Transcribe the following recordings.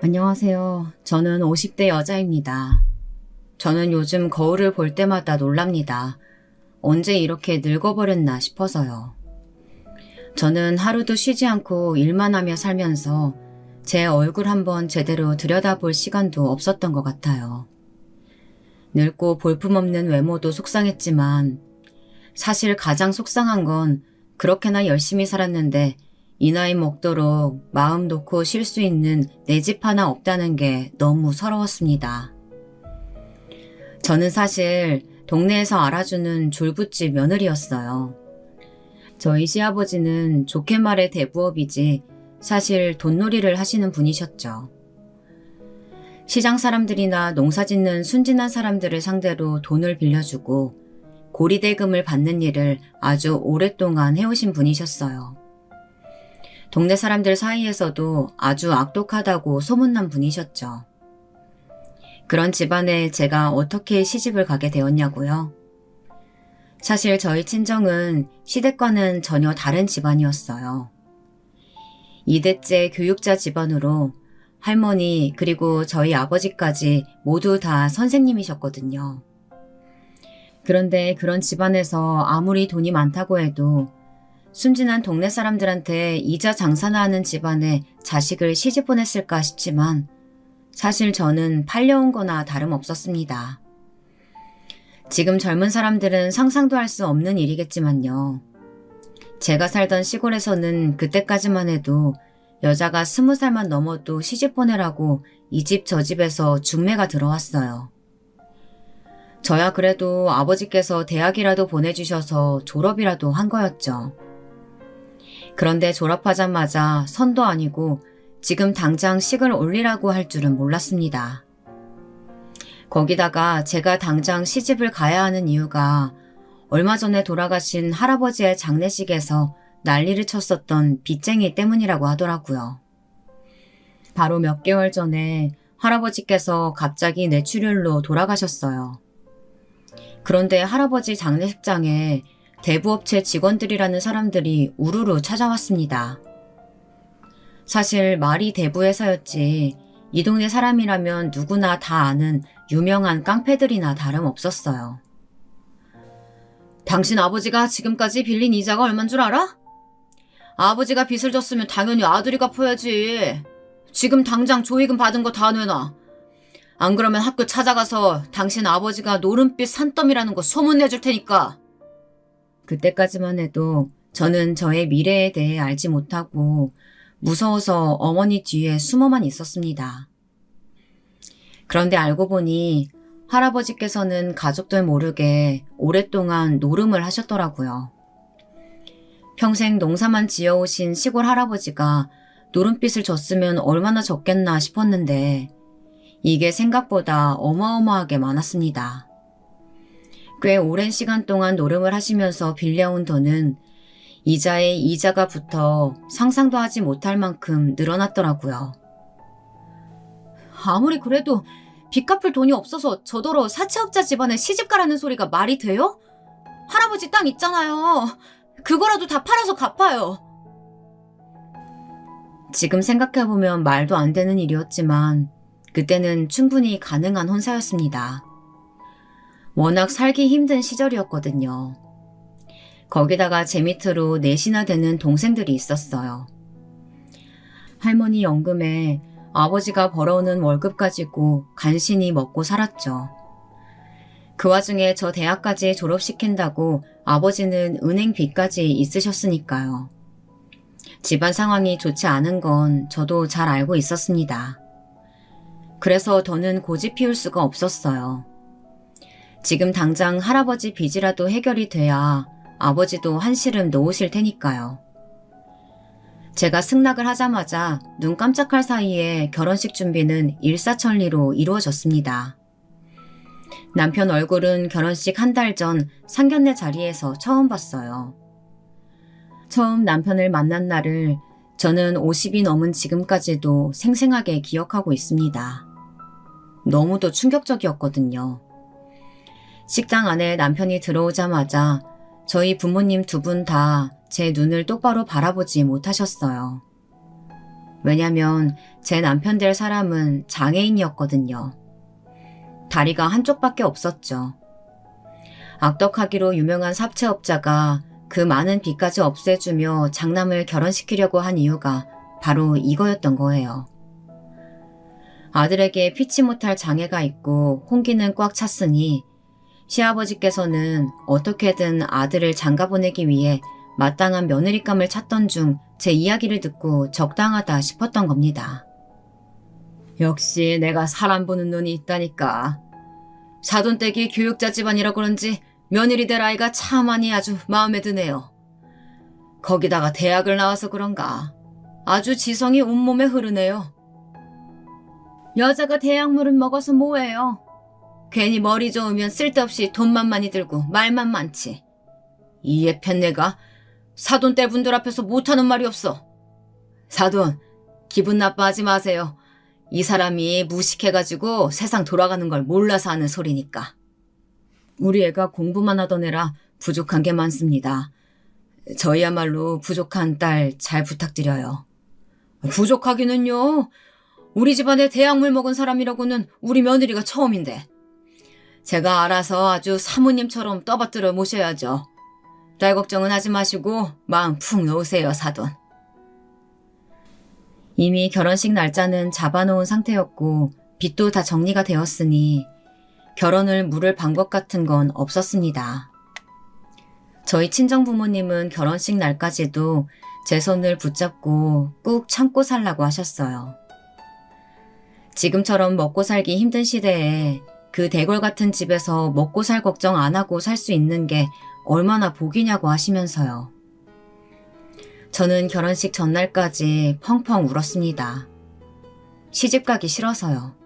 안녕하세요. 저는 50대 여자입니다. 저는 요즘 거울을 볼 때마다 놀랍니다. 언제 이렇게 늙어버렸나 싶어서요. 저는 하루도 쉬지 않고 일만 하며 살면서 제 얼굴 한번 제대로 들여다볼 시간도 없었던 것 같아요. 늙고 볼품없는 외모도 속상했지만 사실 가장 속상한 건 그렇게나 열심히 살았는데 이 나이 먹도록 마음 놓고 쉴 수 있는 내 집 하나 없다는 게 너무 서러웠습니다. 저는 사실 동네에서 알아주는 졸부집 며느리였어요. 저희 시아버지는 좋게 말해 대부업이지 사실 돈놀이를 하시는 분이셨죠. 시장 사람들이나 농사 짓는 순진한 사람들을 상대로 돈을 빌려주고 고리대금을 받는 일을 아주 오랫동안 해오신 분이셨어요. 동네 사람들 사이에서도 아주 악독하다고 소문난 분이셨죠. 그런 집안에 제가 어떻게 시집을 가게 되었냐고요? 사실 저희 친정은 시댁과는 전혀 다른 집안이었어요. 2대째 교육자 집안으로 할머니 그리고 저희 아버지까지 모두 다 선생님이셨거든요. 그런데 그런 집안에서 아무리 돈이 많다고 해도 순진한 동네 사람들한테 이자 장사나 하는 집안에 자식을 시집 보냈을까 싶지만 사실 저는 팔려온 거나 다름없었습니다. 지금 젊은 사람들은 상상도 할 수 없는 일이겠지만요. 제가 살던 시골에서는 그때까지만 해도 여자가 20살만 넘어도 시집 보내라고 이 집 저 집에서 중매가 들어왔어요. 저야 그래도 아버지께서 대학이라도 보내주셔서 졸업이라도 한 거였죠. 그런데 졸업하자마자 선도 아니고 지금 당장 식을 올리라고 할 줄은 몰랐습니다. 거기다가 제가 당장 시집을 가야 하는 이유가 얼마 전에 돌아가신 할아버지의 장례식에서 난리를 쳤었던 빚쟁이 때문이라고 하더라고요. 바로 몇 개월 전에 할아버지께서 갑자기 뇌출혈로 돌아가셨어요. 그런데 할아버지 장례식장에 대부업체 직원들이라는 사람들이 우르르 찾아왔습니다. 사실 말이 대부회사였지 이 동네 사람이라면 누구나 다 아는 유명한 깡패들이나 다름없었어요. 당신 아버지가 지금까지 빌린 이자가 얼만 줄 알아? 아버지가 빚을 졌으면 당연히 아들이 갚아야지. 지금 당장 조의금 받은 거 다 내놔. 안 그러면 학교 찾아가서 당신 아버지가 노름빛 산더미라는 거 소문내줄 테니까. 그때까지만 해도 저는 저의 미래에 대해 알지 못하고 무서워서 어머니 뒤에 숨어만 있었습니다. 그런데 알고 보니 할아버지께서는 가족들 모르게 오랫동안 노름을 하셨더라고요. 평생 농사만 지어오신 시골 할아버지가 노름빛을 졌으면 얼마나 졌겠나 싶었는데 이게 생각보다 어마어마하게 많았습니다. 꽤 오랜 시간 동안 노름을 하시면서 빌려온 돈은 이자에 이자가 붙어 상상도 하지 못할 만큼 늘어났더라고요. 아무리 그래도 빚 갚을 돈이 없어서 저더러 사채업자 집안에 시집가라는 소리가 말이 돼요? 할아버지 땅 있잖아요. 그거라도 다 팔아서 갚아요. 지금 생각해보면 말도 안 되는 일이었지만 그때는 충분히 가능한 혼사였습니다. 워낙 살기 힘든 시절이었거든요. 거기다가 제 밑으로 넷이나 되는 동생들이 있었어요. 할머니 연금에 아버지가 벌어오는 월급 가지고 간신히 먹고 살았죠. 그 와중에 저 대학까지 졸업시킨다고 아버지는 은행 빚까지 있으셨으니까요. 집안 상황이 좋지 않은 건 저도 잘 알고 있었습니다. 그래서 더는 고집 피울 수가 없었어요. 지금 당장 할아버지 빚이라도 해결이 돼야 아버지도 한시름 놓으실 테니까요. 제가 승낙을 하자마자 눈 깜짝할 사이에 결혼식 준비는 일사천리로 이루어졌습니다. 남편 얼굴은 결혼식 한 달 전 상견례 자리에서 처음 봤어요. 처음 남편을 만난 날을 저는 50이 넘은 지금까지도 생생하게 기억하고 있습니다. 너무도 충격적이었거든요. 식당 안에 남편이 들어오자마자 저희 부모님 두 분 다 제 눈을 똑바로 바라보지 못하셨어요. 왜냐면 제 남편 될 사람은 장애인이었거든요. 다리가 한쪽밖에 없었죠. 악덕하기로 유명한 삽채업자가 그 많은 빚까지 없애주며 장남을 결혼시키려고 한 이유가 바로 이거였던 거예요. 아들에게 피치 못할 장애가 있고 홍기는 꽉 찼으니 시아버지께서는 어떻게든 아들을 장가보내기 위해 마땅한 며느리감을 찾던 중 제 이야기를 듣고 적당하다 싶었던 겁니다. 역시 내가 사람 보는 눈이 있다니까. 사돈댁이 교육자 집안이라 그런지 며느리 될 아이가 차마니 아주 마음에 드네요. 거기다가 대학을 나와서 그런가 아주 지성이 온몸에 흐르네요. 여자가 대학물은 먹어서 뭐해요. 괜히 머리 좋으면 쓸데없이 돈만 많이 들고 말만 많지. 이에 편내가 사돈 떼분들 앞에서 못하는 말이 없어. 사돈, 기분 나빠하지 마세요. 이 사람이 무식해가지고 세상 돌아가는 걸 몰라서 하는 소리니까. 우리 애가 공부만 하던 애라 부족한 게 많습니다. 저희야말로 부족한 딸 잘 부탁드려요. 부족하기는요. 우리 집안에 대학물 먹은 사람이라고는 우리 며느리가 처음인데. 제가 알아서 아주 사모님처럼 떠받들어 모셔야죠. 딸 걱정은 하지 마시고 마음 푹 놓으세요, 사돈. 이미 결혼식 날짜는 잡아놓은 상태였고 빚도 다 정리가 되었으니 결혼을 미룰 방법 같은 건 없었습니다. 저희 친정부모님은 결혼식 날까지도 제 손을 붙잡고 꾹 참고 살라고 하셨어요. 지금처럼 먹고 살기 힘든 시대에 그 대궐 같은 집에서 먹고 살 걱정 안 하고 살 수 있는 게 얼마나 복이냐고 하시면서요. 저는 결혼식 전날까지 펑펑 울었습니다. 시집가기 싫어서요.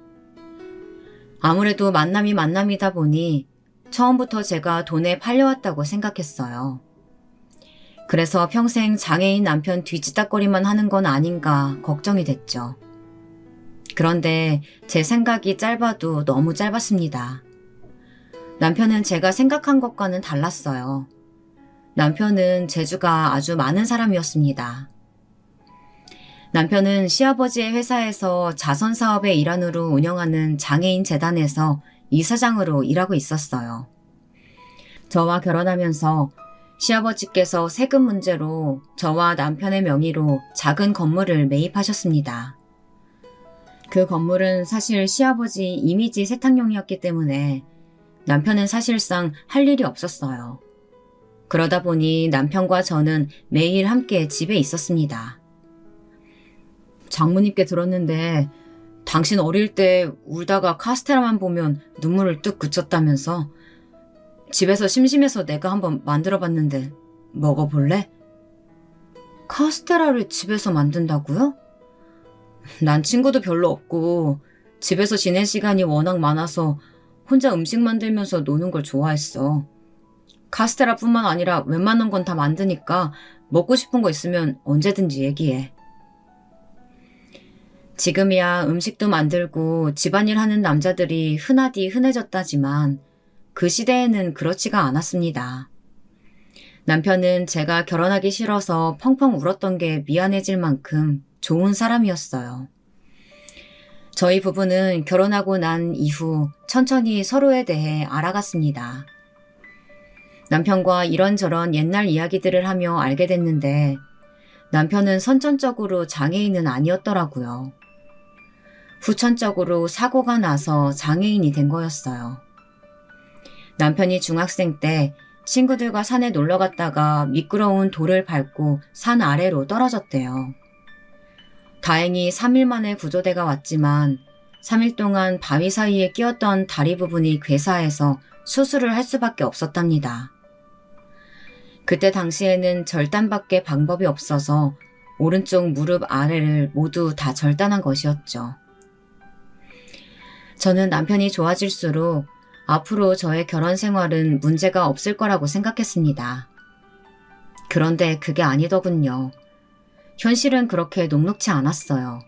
아무래도 만남이 만남이다 보니 처음부터 제가 돈에 팔려왔다고 생각했어요. 그래서 평생 장애인 남편 뒤지다거리만 하는 건 아닌가 걱정이 됐죠. 그런데 제 생각이 짧아도 너무 짧았습니다. 남편은 제가 생각한 것과는 달랐어요. 남편은 재주가 아주 많은 사람이었습니다. 남편은 시아버지의 회사에서 자선사업의 일환으로 운영하는 장애인 재단에서 이사장으로 일하고 있었어요. 저와 결혼하면서 시아버지께서 세금 문제로 저와 남편의 명의로 작은 건물을 매입하셨습니다. 그 건물은 사실 시아버지 이미지 세탁용이었기 때문에 남편은 사실상 할 일이 없었어요. 그러다 보니 남편과 저는 매일 함께 집에 있었습니다. 장모님께 들었는데 당신 어릴 때 울다가 카스테라만 보면 눈물을 뚝 그쳤다면서. 집에서 심심해서 내가 한번 만들어봤는데 먹어볼래? 카스테라를 집에서 만든다고요? 난 친구도 별로 없고 집에서 지낼 시간이 워낙 많아서 혼자 음식 만들면서 노는 걸 좋아했어. 카스테라뿐만 아니라 웬만한 건 다 만드니까 먹고 싶은 거 있으면 언제든지 얘기해. 지금이야 음식도 만들고 집안일 하는 남자들이 흔하디 흔해졌다지만 그 시대에는 그렇지가 않았습니다. 남편은 제가 결혼하기 싫어서 펑펑 울었던 게 미안해질 만큼 좋은 사람이었어요. 저희 부부는 결혼하고 난 이후 천천히 서로에 대해 알아갔습니다. 남편과 이런저런 옛날 이야기들을 하며 알게 됐는데 남편은 선천적으로 장애인은 아니었더라고요. 후천적으로 사고가 나서 장애인이 된 거였어요. 남편이 중학생 때 친구들과 산에 놀러 갔다가 미끄러운 돌을 밟고 산 아래로 떨어졌대요. 다행히 3일 만에 구조대가 왔지만 3일 동안 바위 사이에 끼었던 다리 부분이 괴사해서 수술을 할 수밖에 없었답니다. 그때 당시에는 절단밖에 방법이 없어서 오른쪽 무릎 아래를 모두 다 절단한 것이었죠. 저는 남편이 좋아질수록 앞으로 저의 결혼 생활은 문제가 없을 거라고 생각했습니다. 그런데 그게 아니더군요. 현실은 그렇게 녹록지 않았어요.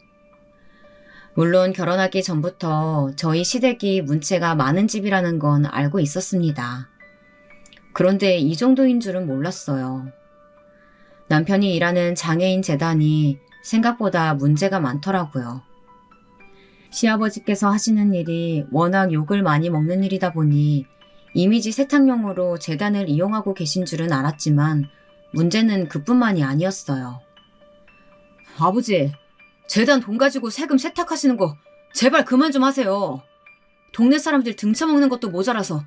물론 결혼하기 전부터 저희 시댁이 문체가 많은 집이라는 건 알고 있었습니다. 그런데 이 정도인 줄은 몰랐어요. 남편이 일하는 장애인 재단이 생각보다 문제가 많더라고요. 시아버지께서 하시는 일이 워낙 욕을 많이 먹는 일이다 보니 이미지 세탁용으로 재단을 이용하고 계신 줄은 알았지만 문제는 그뿐만이 아니었어요. 아버지, 재단 돈 가지고 세금 세탁하시는 거 제발 그만 좀 하세요. 동네 사람들 등쳐먹는 것도 모자라서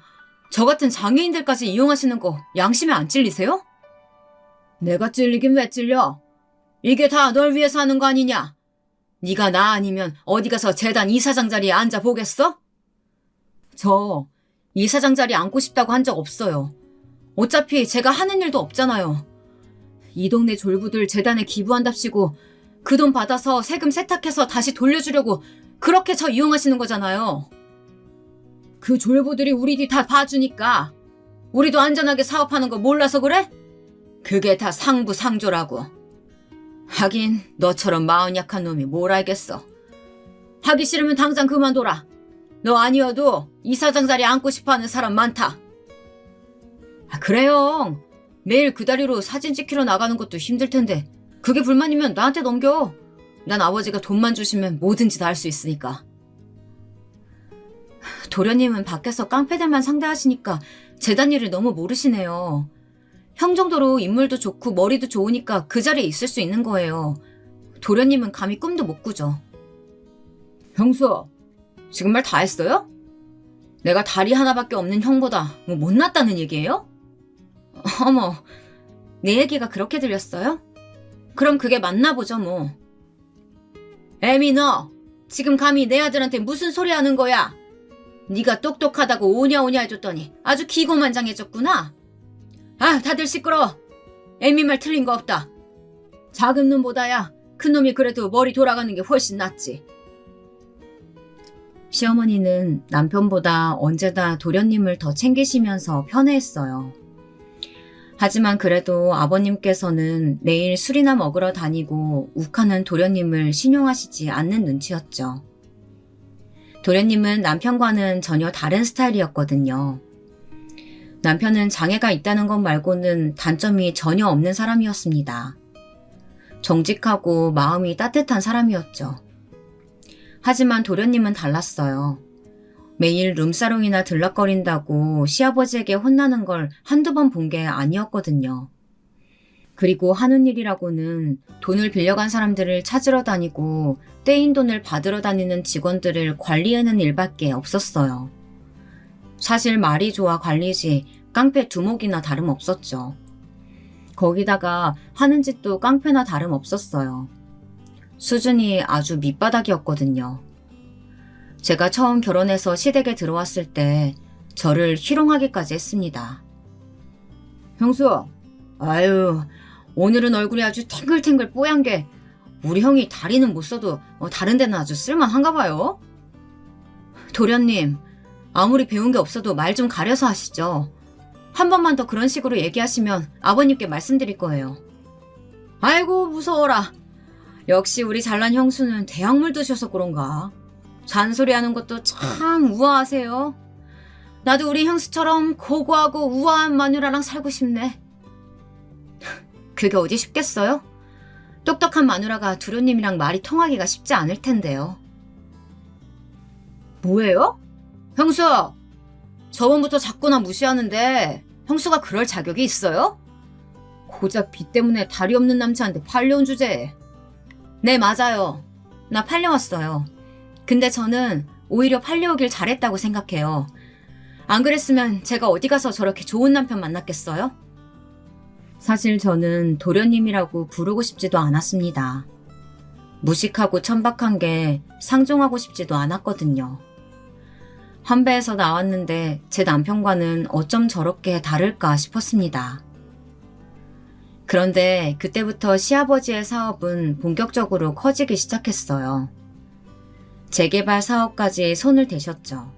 저 같은 장애인들까지 이용하시는 거 양심에 안 찔리세요? 내가 찔리긴 왜 찔려? 이게 다 널 위해서 하는 거 아니냐? 네가 나 아니면 어디 가서 재단 이사장 자리에 앉아 보겠어? 저 이사장 자리에 앉고 싶다고 한 적 없어요. 어차피 제가 하는 일도 없잖아요. 이 동네 졸부들 재단에 기부한답시고 그 돈 받아서 세금 세탁해서 다시 돌려주려고 그렇게 저 이용하시는 거잖아요. 그 졸부들이 우리 뒤 다 봐주니까 우리도 안전하게 사업하는 거 몰라서 그래? 그게 다 상부상조라고. 하긴 너처럼 마음 약한 놈이 뭘 알겠어. 하기 싫으면 당장 그만둬라. 너 아니어도 이사장 자리에 앉고 싶어하는 사람 많다. 그래요. 매일 그 다리로 사진 찍히러 나가는 것도 힘들 텐데 그게 불만이면 나한테 넘겨. 난 아버지가 돈만 주시면 뭐든지 다 할 수 있으니까. 도련님은 밖에서 깡패들만 상대하시니까 재단 일을 너무 모르시네요. 형 정도로 인물도 좋고 머리도 좋으니까 그 자리에 있을 수 있는 거예요. 도련님은 감히 꿈도 못 꾸죠. 형수, 지금 말 다 했어요? 내가 다리 하나밖에 없는 형보다 뭐 못났다는 얘기예요? 어머, 내 얘기가 그렇게 들렸어요? 그럼 그게 맞나 보죠 뭐. 애미 너, 지금 감히 내 아들한테 무슨 소리 하는 거야? 네가 똑똑하다고 오냐오냐 해줬더니 아주 기고만장해졌구나. 아, 다들 시끄러워. 애미 말 틀린 거 없다. 작은 놈보다야 큰 놈이 그래도 머리 돌아가는 게 훨씬 낫지. 시어머니는 남편보다 언제나 도련님을 더 챙기시면서 편애했어요. 하지만 그래도 아버님께서는 매일 술이나 먹으러 다니고 욱하는 도련님을 신용하시지 않는 눈치였죠. 도련님은 남편과는 전혀 다른 스타일이었거든요. 남편은 장애가 있다는 것 말고는 단점이 전혀 없는 사람이었습니다. 정직하고 마음이 따뜻한 사람이었죠. 하지만 도련님은 달랐어요. 매일 룸사롱이나 들락거린다고 시아버지에게 혼나는 걸 한두 번 본 게 아니었거든요. 그리고 하는 일이라고는 돈을 빌려간 사람들을 찾으러 다니고 떼인 돈을 받으러 다니는 직원들을 관리하는 일밖에 없었어요. 사실 말이 좋아 관리지 깡패 두목이나 다름없었죠. 거기다가 하는 짓도 깡패나 다름없었어요. 수준이 아주 밑바닥이었거든요. 제가 처음 결혼해서 시댁에 들어왔을 때 저를 희롱하기까지 했습니다. 형수, 아유, 오늘은 얼굴이 아주 탱글탱글 뽀얀 게 우리 형이 다리는 못 써도 다른 데는 아주 쓸만한가 봐요. 도련님, 아무리 배운 게 없어도 말 좀 가려서 하시죠. 한 번만 더 그런 식으로 얘기하시면 아버님께 말씀드릴 거예요. 아이고 무서워라. 역시 우리 잘난 형수는 대학물 드셔서 그런가. 잔소리하는 것도 참 우아하세요. 나도 우리 형수처럼 고고하고 우아한 마누라랑 살고 싶네. 그게 어디 쉽겠어요? 똑똑한 마누라가 도련님이랑 말이 통하기가 쉽지 않을 텐데요. 뭐예요? 형수! 저번부터 자꾸 나 무시하는데 형수가 그럴 자격이 있어요? 고작 빚 때문에 다리 없는 남자한테 팔려온 주제에. 네, 맞아요. 나 팔려왔어요. 근데 저는 오히려 팔려오길 잘했다고 생각해요. 안 그랬으면 제가 어디 가서 저렇게 좋은 남편 만났겠어요? 사실 저는 도련님이라고 부르고 싶지도 않았습니다. 무식하고 천박한 게 상종하고 싶지도 않았거든요. 한배에서 나왔는데 제 남편과는 어쩜 저렇게 다를까 싶었습니다. 그런데 그때부터 시아버지의 사업은 본격적으로 커지기 시작했어요. 재개발 사업까지 손을 대셨죠.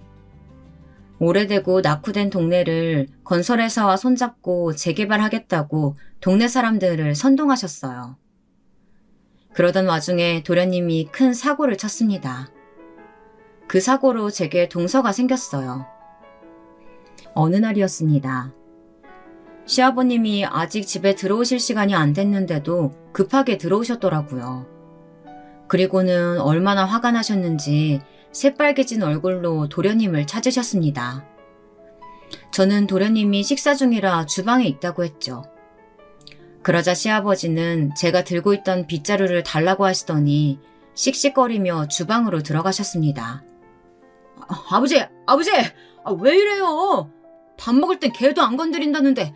오래되고 낙후된 동네를 건설회사와 손잡고 재개발하겠다고 동네 사람들을 선동하셨어요. 그러던 와중에 도련님이 큰 사고를 쳤습니다. 그 사고로 제게 동서가 생겼어요. 어느 날이었습니다. 시아버님이 아직 집에 들어오실 시간이 안 됐는데도 급하게 들어오셨더라고요. 그리고는 얼마나 화가 나셨는지 새빨개진 얼굴로 도련님을 찾으셨습니다. 저는 도련님이 식사 중이라 주방에 있다고 했죠. 그러자 시아버지는 제가 들고 있던 빗자루를 달라고 하시더니 씩씩거리며 주방으로 들어가셨습니다. 아버지! 왜 이래요? 밥 먹을 땐 개도 안 건드린다는데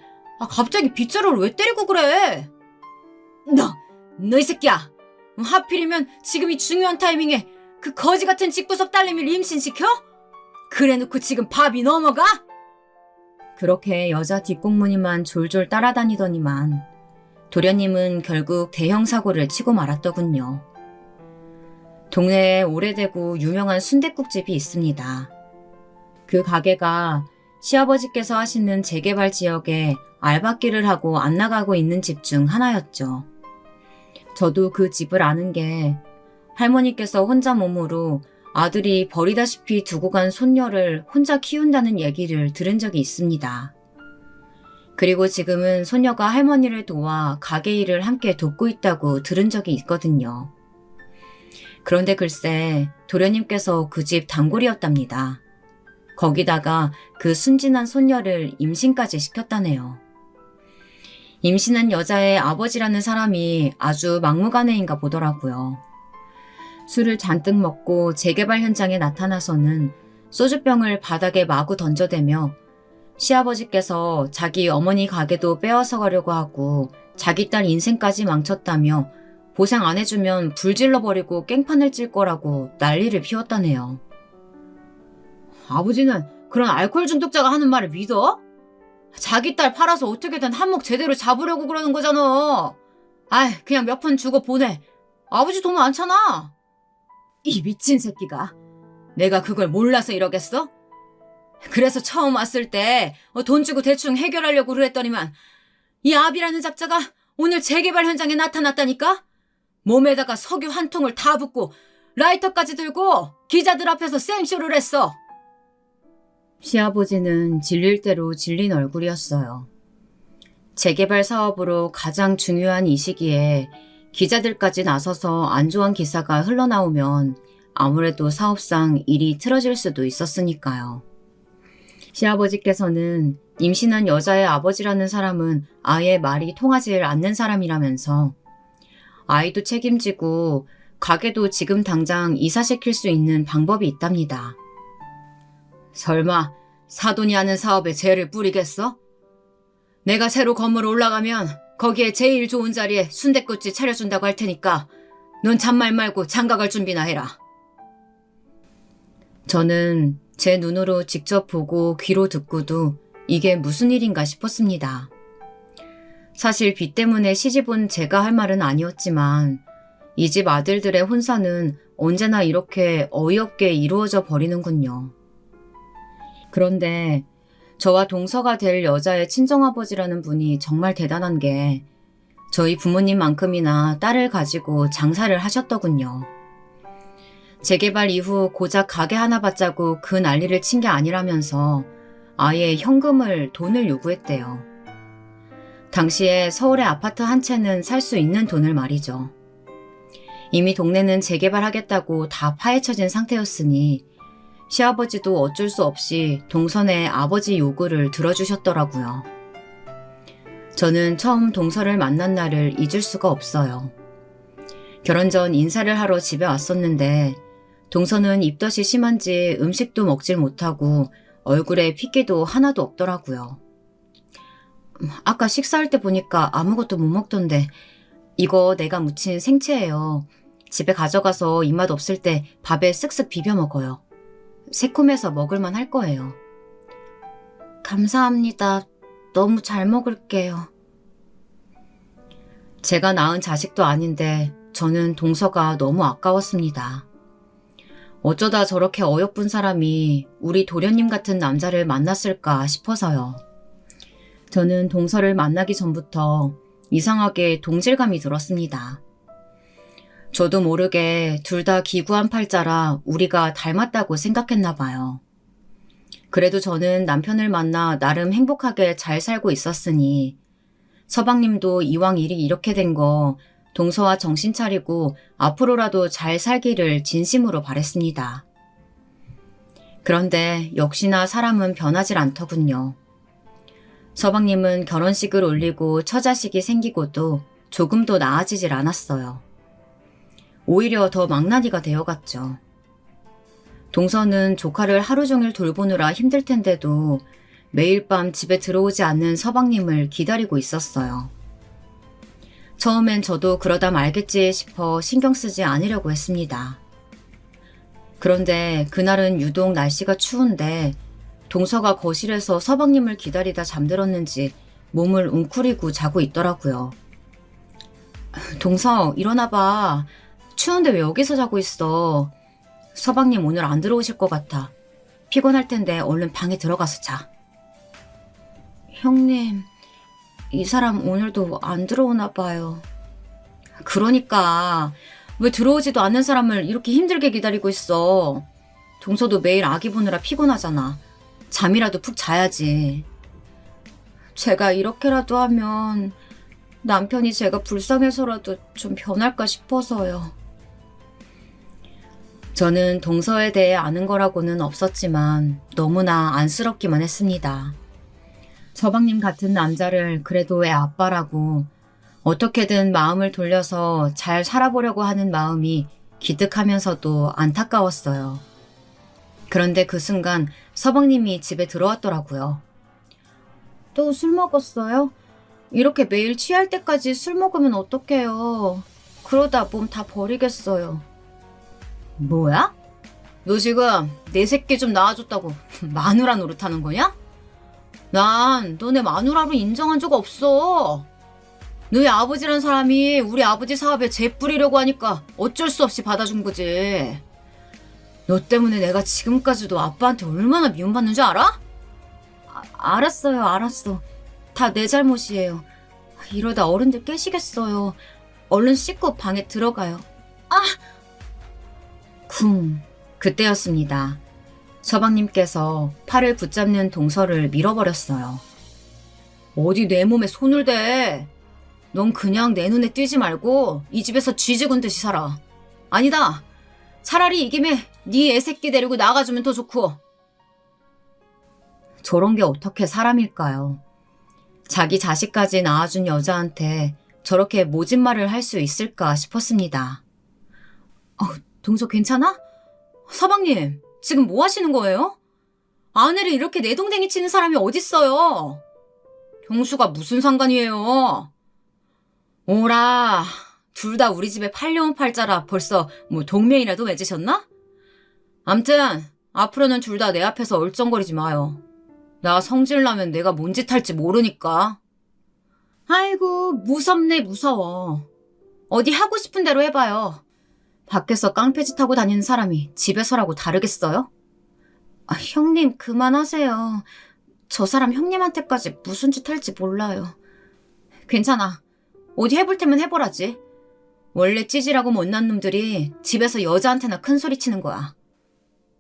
갑자기 빗자루를 왜 때리고 그래? 너 이 새끼야! 하필이면 지금 이 중요한 타이밍에 그 거지 같은 집구석 딸내미를 임신시켜? 그래놓고 지금 밥이 넘어가? 그렇게 여자 뒷공무니만 졸졸 따라다니더니만 도련님은 결국 대형 사고를 치고 말았더군요. 동네에 오래되고 유명한 순댓국집이 있습니다. 그 가게가 시아버지께서 하시는 재개발 지역에 알박기를 하고 안 나가고 있는 집 중 하나였죠. 저도 그 집을 아는 게 할머니께서 혼자 몸으로 아들이 버리다시피 두고 간 손녀를 혼자 키운다는 얘기를 들은 적이 있습니다. 그리고 지금은 손녀가 할머니를 도와 가게 일을 함께 돕고 있다고 들은 적이 있거든요. 그런데 글쎄 도련님께서 그 집 단골이었답니다. 거기다가 그 순진한 손녀를 임신까지 시켰다네요. 임신한 여자의 아버지라는 사람이 아주 막무가내인가 보더라고요. 술을 잔뜩 먹고 재개발 현장에 나타나서는 소주병을 바닥에 마구 던져대며 시아버지께서 자기 어머니 가게도 빼앗아 가려고 하고 자기 딸 인생까지 망쳤다며 보상 안 해주면 불질러버리고 깽판을 찔 거라고 난리를 피웠다네요. 아버지는 그런 알코올 중독자가 하는 말을 믿어? 자기 딸 팔아서 어떻게든 한몫 제대로 잡으려고 그러는 거잖아. 그냥 몇 푼 주고 보내. 아버지 돈 많잖아. 이 미친 새끼가. 내가 그걸 몰라서 이러겠어? 그래서 처음 왔을 때 돈 주고 대충 해결하려고 그랬더니만 이 아비라는 작자가 오늘 재개발 현장에 나타났다니까? 몸에다가 석유 한 통을 다 붓고 라이터까지 들고 기자들 앞에서 쌩쇼를 했어. 시아버지는 질릴 대로 질린 얼굴이었어요. 재개발 사업으로 가장 중요한 이 시기에 기자들까지 나서서 안좋은 기사가 흘러나오면 아무래도 사업상 일이 틀어질 수도 있었으니까요. 시아버지께서는 임신한 여자의 아버지라는 사람은 아예 말이 통하지 않는 사람이라면서 아이도 책임지고 가게도 지금 당장 이사시킬 수 있는 방법이 있답니다. 설마 사돈이 하는 사업에 죄를 뿌리겠어? 내가 새로 건물 올라가면 거기에 제일 좋은 자리에 순댓국집 차려준다고 할 테니까 넌 잔말 말고 장가갈 준비나 해라. 저는 제 눈으로 직접 보고 귀로 듣고도 이게 무슨 일인가 싶었습니다. 사실 빚 때문에 시집 온 제가 할 말은 아니었지만 이 집 아들들의 혼사는 언제나 이렇게 어이없게 이루어져 버리는군요. 그런데 저와 동서가 될 여자의 친정아버지라는 분이 정말 대단한 게 저희 부모님만큼이나 딸을 가지고 장사를 하셨더군요. 재개발 이후 고작 가게 하나 받자고 그 난리를 친 게 아니라면서 아예 돈을 요구했대요. 당시에 서울의 아파트 한 채는 살 수 있는 돈을 말이죠. 이미 동네는 재개발하겠다고 다 파헤쳐진 상태였으니 시아버지도 어쩔 수 없이 동선의 아버지 요구를 들어주셨더라고요. 저는 처음 동서를 만난 날을 잊을 수가 없어요. 결혼 전 인사를 하러 집에 왔었는데 동서는 입덧이 심한지 음식도 먹질 못하고 얼굴에 핏기도 하나도 없더라고요. 아까 식사할 때 보니까 아무것도 못 먹던데 이거 내가 무친 생채예요. 집에 가져가서 입맛 없을 때 밥에 쓱쓱 비벼 먹어요. 새콤해서 먹을만 할 거예요. 감사합니다. 너무 잘 먹을게요. 제가 낳은 자식도 아닌데 저는 동서가 너무 아까웠습니다. 어쩌다 저렇게 어여쁜 사람이 우리 도련님 같은 남자를 만났을까 싶어서요. 저는 동서를 만나기 전부터 이상하게 동질감이 들었습니다. 저도 모르게 둘 다 기구한 팔자라 우리가 닮았다고 생각했나 봐요. 그래도 저는 남편을 만나 나름 행복하게 잘 살고 있었으니 서방님도 이왕 일이 이렇게 된 거 동서와 정신 차리고 앞으로라도 잘 살기를 진심으로 바랬습니다. 그런데 역시나 사람은 변하질 않더군요. 서방님은 결혼식을 올리고 처자식이 생기고도 조금도 나아지질 않았어요. 오히려 더 망나니가 되어갔죠. 동서는 조카를 하루 종일 돌보느라 힘들 텐데도 매일 밤 집에 들어오지 않는 서방님을 기다리고 있었어요. 처음엔 저도 그러다 말겠지 싶어 신경 쓰지 않으려고 했습니다. 그런데 그날은 유독 날씨가 추운데 동서가 거실에서 서방님을 기다리다 잠들었는지 몸을 웅크리고 자고 있더라고요. 동서, 일어나봐. 추운데 왜 여기서 자고 있어? 서방님 오늘 안 들어오실 것 같아. 피곤할 텐데 얼른 방에 들어가서 자. 형님, 이 사람 오늘도 안 들어오나 봐요. 그러니까 왜 들어오지도 않는 사람을 이렇게 힘들게 기다리고 있어. 동서도 매일 아기 보느라 피곤하잖아. 잠이라도 푹 자야지. 제가 이렇게라도 하면 남편이 제가 불쌍해서라도 좀 변할까 싶어서요. 저는 동서에 대해 아는 거라고는 없었지만 너무나 안쓰럽기만 했습니다. 서방님 같은 남자를 그래도 애 아빠라고 어떻게든 마음을 돌려서 잘 살아보려고 하는 마음이 기특하면서도 안타까웠어요. 그런데 그 순간 서방님이 집에 들어왔더라고요. 또 술 먹었어요? 이렇게 매일 취할 때까지 술 먹으면 어떡해요. 그러다 몸 다 버리겠어요. 뭐야? 너 지금 내 새끼 좀 낳아줬다고 마누라 노릇하는 거냐? 난 너네 마누라로 인정한 적 없어. 너희 아버지란 사람이 우리 아버지 사업에 재 뿌리려고 하니까 어쩔 수 없이 받아준 거지. 너 때문에 내가 지금까지도 아빠한테 얼마나 미움받는 줄 알아? 알았어요, 알았어. 다 내 잘못이에요. 이러다 어른들 깨시겠어요. 얼른 씻고 방에 들어가요. 쿵, 그때였습니다. 서방님께서 팔을 붙잡는 동서를 밀어버렸어요. 어디 내 몸에 손을 대. 넌 그냥 내 눈에 띄지 말고 이 집에서 쥐 죽은 듯이 살아. 아니다. 차라리 이 김에 네 애새끼 데리고 나가주면 더 좋고. 저런 게 어떻게 사람일까요? 자기 자식까지 낳아준 여자한테 저렇게 모진 말을 할 수 있을까 싶었습니다. 동서 괜찮아? 서방님, 지금 뭐 하시는 거예요? 아내를 이렇게 내동댕이 치는 사람이 어딨어요? 형수가 무슨 상관이에요? 오라, 둘 다 우리 집에 팔려온 팔자라 벌써 뭐 동맹이라도 맺으셨나? 암튼 앞으로는 둘 다 내 앞에서 얼쩡거리지 마요. 나 성질나면 내가 뭔 짓 할지 모르니까. 아이고, 무섭네 무서워. 어디 하고 싶은 대로 해봐요. 밖에서 깡패짓 하고 다니는 사람이 집에서라고 다르겠어요? 형님 그만하세요. 저 사람 형님한테까지 무슨 짓 할지 몰라요. 괜찮아. 어디 해볼 테면 해보라지. 원래 찌질하고 못난 놈들이 집에서 여자한테나 큰 소리 치는 거야.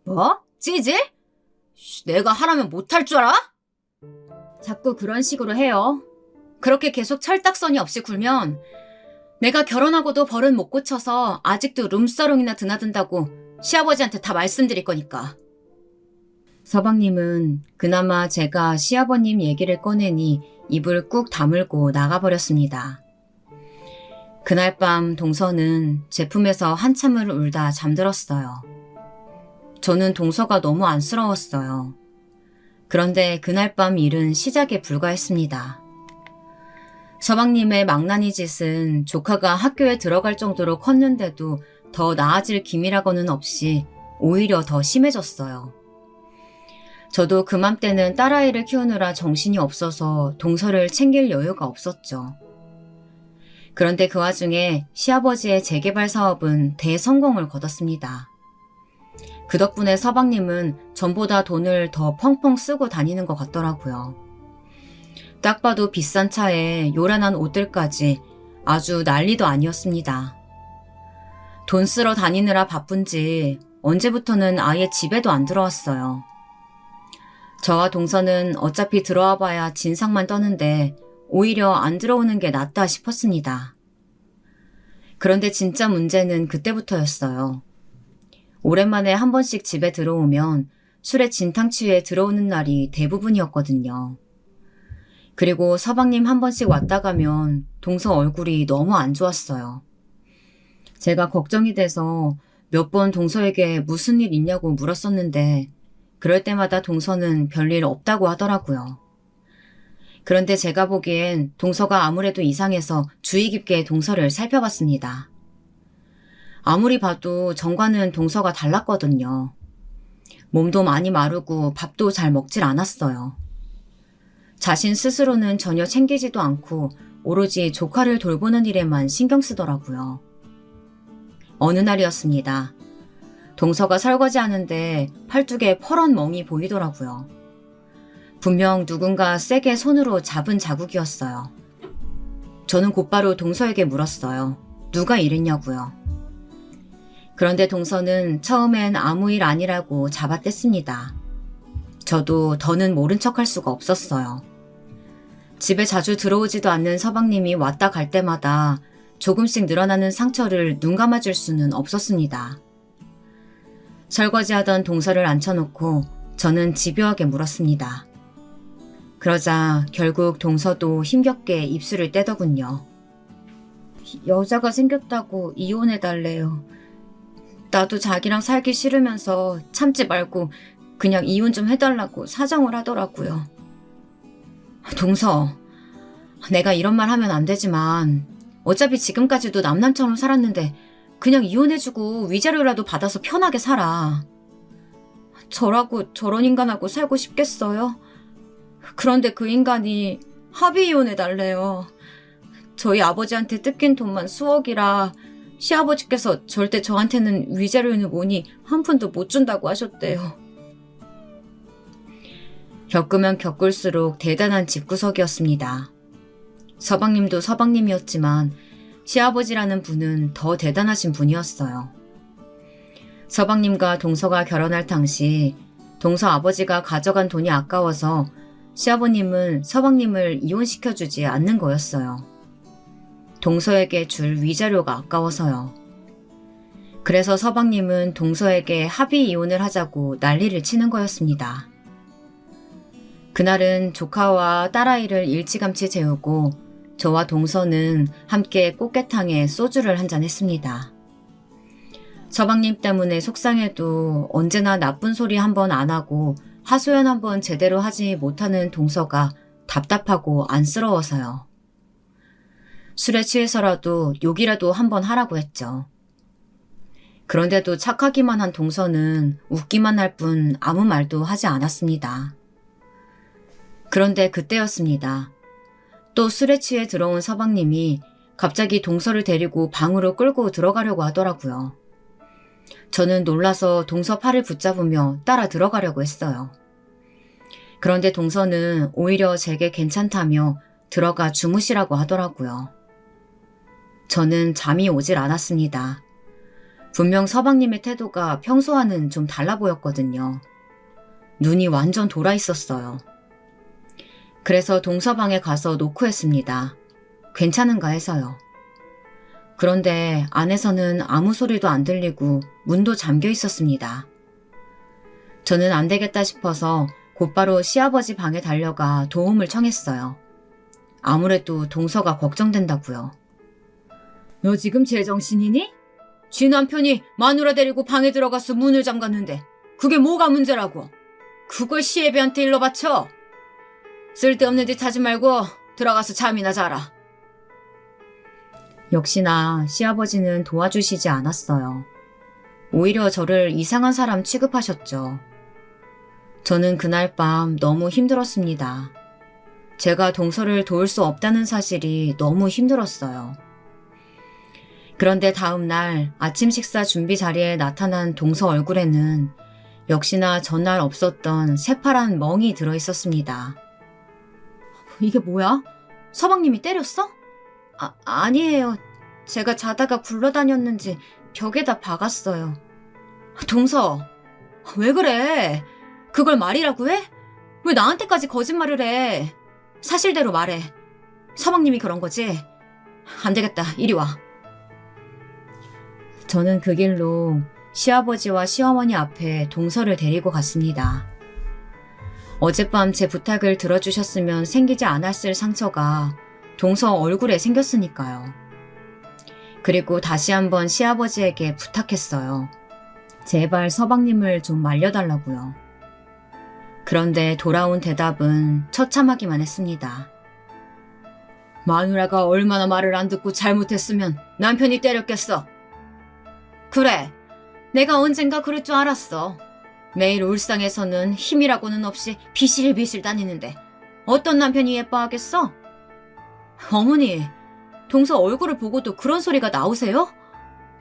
뭐? 찌질? 내가 하라면 못할 줄 알아? 자꾸 그런 식으로 해요. 그렇게 계속 철딱서니 없이 굴면 내가 결혼하고도 버릇 못 고쳐서 아직도 룸사롱이나 드나든다고 시아버지한테 다 말씀드릴 거니까. 서방님은 그나마 제가 시아버님 얘기를 꺼내니 입을 꾹 다물고 나가버렸습니다. 그날 밤 동서는 제품에서 한참을 울다 잠들었어요. 저는 동서가 너무 안쓰러웠어요. 그런데 그날 밤 일은 시작에 불과했습니다. 서방님의 망나니 짓은 조카가 학교에 들어갈 정도로 컸는데도 더 나아질 기미라고는 없이 오히려 더 심해졌어요. 저도 그맘때는 딸아이를 키우느라 정신이 없어서 동서를 챙길 여유가 없었죠. 그런데 그 와중에 시아버지의 재개발 사업은 대성공을 거뒀습니다. 그 덕분에 서방님은 전보다 돈을 더 펑펑 쓰고 다니는 것 같더라고요. 딱 봐도 비싼 차에 요란한 옷들까지 아주 난리도 아니었습니다. 돈 쓰러 다니느라 바쁜지 언제부터는 아예 집에도 안 들어왔어요. 저와 동서는 어차피 들어와 봐야 진상만 떠는데 오히려 안 들어오는 게 낫다 싶었습니다. 그런데 진짜 문제는 그때부터였어요. 오랜만에 한 번씩 집에 들어오면 술에 진탕 취해 들어오는 날이 대부분이었거든요. 그리고 서방님 한 번씩 왔다 가면 동서 얼굴이 너무 안 좋았어요. 제가 걱정이 돼서 몇 번 동서에게 무슨 일 있냐고 물었었는데 그럴 때마다 동서는 별일 없다고 하더라고요. 그런데 제가 보기엔 동서가 아무래도 이상해서 주의 깊게 동서를 살펴봤습니다. 아무리 봐도 전과는 동서가 달랐거든요. 몸도 많이 마르고 밥도 잘 먹질 않았어요. 자신 스스로는 전혀 챙기지도 않고 오로지 조카를 돌보는 일에만 신경 쓰더라고요. 어느 날이었습니다. 동서가 설거지하는데 팔뚝에 퍼런 멍이 보이더라고요. 분명 누군가 세게 손으로 잡은 자국이었어요. 저는 곧바로 동서에게 물었어요. 누가 이랬냐고요. 그런데 동서는 처음엔 아무 일 아니라고 잡아댔습니다. 저도 더는 모른 척할 수가 없었어요. 집에 자주 들어오지도 않는 서방님이 왔다 갈 때마다 조금씩 늘어나는 상처를 눈 감아줄 수는 없었습니다. 설거지하던 동서를 앉혀놓고 저는 집요하게 물었습니다. 그러자 결국 동서도 힘겹게 입술을 떼더군요. 여자가 생겼다고 이혼해달래요. 나도 자기랑 살기 싫으면서 참지 말고 그냥 이혼 좀 해달라고 사정을 하더라고요. 동서, 내가 이런 말 하면 안 되지만 어차피 지금까지도 남남처럼 살았는데 그냥 이혼해주고 위자료라도 받아서 편하게 살아. 저라고 저런 인간하고 살고 싶겠어요? 그런데 그 인간이 합의 이혼해달래요. 저희 아버지한테 뜯긴 돈만 수억이라 시아버지께서 절대 저한테는 위자료는 뭐니 한 푼도 못 준다고 하셨대요. 겪으면 겪을수록 대단한 집구석이었습니다. 서방님도 서방님이었지만 시아버지라는 분은 더 대단하신 분이었어요. 서방님과 동서가 결혼할 당시 동서 아버지가 가져간 돈이 아까워서 시아버님은 서방님을 이혼시켜주지 않는 거였어요. 동서에게 줄 위자료가 아까워서요. 그래서 서방님은 동서에게 합의 이혼을 하자고 난리를 치는 거였습니다. 그날은 조카와 딸아이를 일찌감치 재우고 저와 동서는 함께 꽃게탕에 소주를 한잔 했습니다. 서방님 때문에 속상해도 언제나 나쁜 소리 한 번 안 하고 하소연 한 번 제대로 하지 못하는 동서가 답답하고 안쓰러워서요. 술에 취해서라도 욕이라도 한 번 하라고 했죠. 그런데도 착하기만 한 동서는 웃기만 할 뿐 아무 말도 하지 않았습니다. 그런데 그때였습니다. 또 술에 취해 들어온 서방님이 갑자기 동서를 데리고 방으로 끌고 들어가려고 하더라고요. 저는 놀라서 동서 팔을 붙잡으며 따라 들어가려고 했어요. 그런데 동서는 오히려 제게 괜찮다며 들어가 주무시라고 하더라고요. 저는 잠이 오질 않았습니다. 분명 서방님의 태도가 평소와는 좀 달라 보였거든요. 눈이 완전 돌아 있었어요. 그래서 동서방에 가서 노크했습니다. 괜찮은가 해서요. 그런데 안에서는 아무 소리도 안 들리고 문도 잠겨 있었습니다. 저는 안 되겠다 싶어서 곧바로 시아버지 방에 달려가 도움을 청했어요. 아무래도 동서가 걱정된다고요. 너 지금 제정신이니? 쥐 남편이 마누라 데리고 방에 들어가서 문을 잠갔는데 그게 뭐가 문제라고? 그걸 시애비한테 일러 바쳐. 쓸데없는 짓 하지 말고 들어가서 잠이나 자라. 역시나 시아버지는 도와주시지 않았어요. 오히려 저를 이상한 사람 취급하셨죠. 저는 그날 밤 너무 힘들었습니다. 제가 동서를 도울 수 없다는 사실이 너무 힘들었어요. 그런데 다음 날 아침 식사 준비 자리에 나타난 동서 얼굴에는 역시나 전날 없었던 새파란 멍이 들어있었습니다. 이게 뭐야? 서방님이 때렸어? 아니에요. 제가 자다가 굴러다녔는지 벽에다 박았어요. 동서, 왜 그래? 그걸 말이라고 해? 왜 나한테까지 거짓말을 해? 사실대로 말해. 서방님이 그런 거지? 안 되겠다. 이리 와. 저는 그 길로 시아버지와 시어머니 앞에 동서를 데리고 갔습니다. 어젯밤 제 부탁을 들어주셨으면 생기지 않았을 상처가 동서 얼굴에 생겼으니까요. 그리고 다시 한번 시아버지에게 부탁했어요. 제발 서방님을 좀 말려달라고요. 그런데 돌아온 대답은 처참하기만 했습니다. 마누라가 얼마나 말을 안 듣고 잘못했으면 남편이 때렸겠어. 그래, 내가 언젠가 그럴 줄 알았어. 매일 울상에서는 힘이라고는 없이 비실비실 다니는데 어떤 남편이 예뻐하겠어? 어머니, 동서 얼굴을 보고도 그런 소리가 나오세요?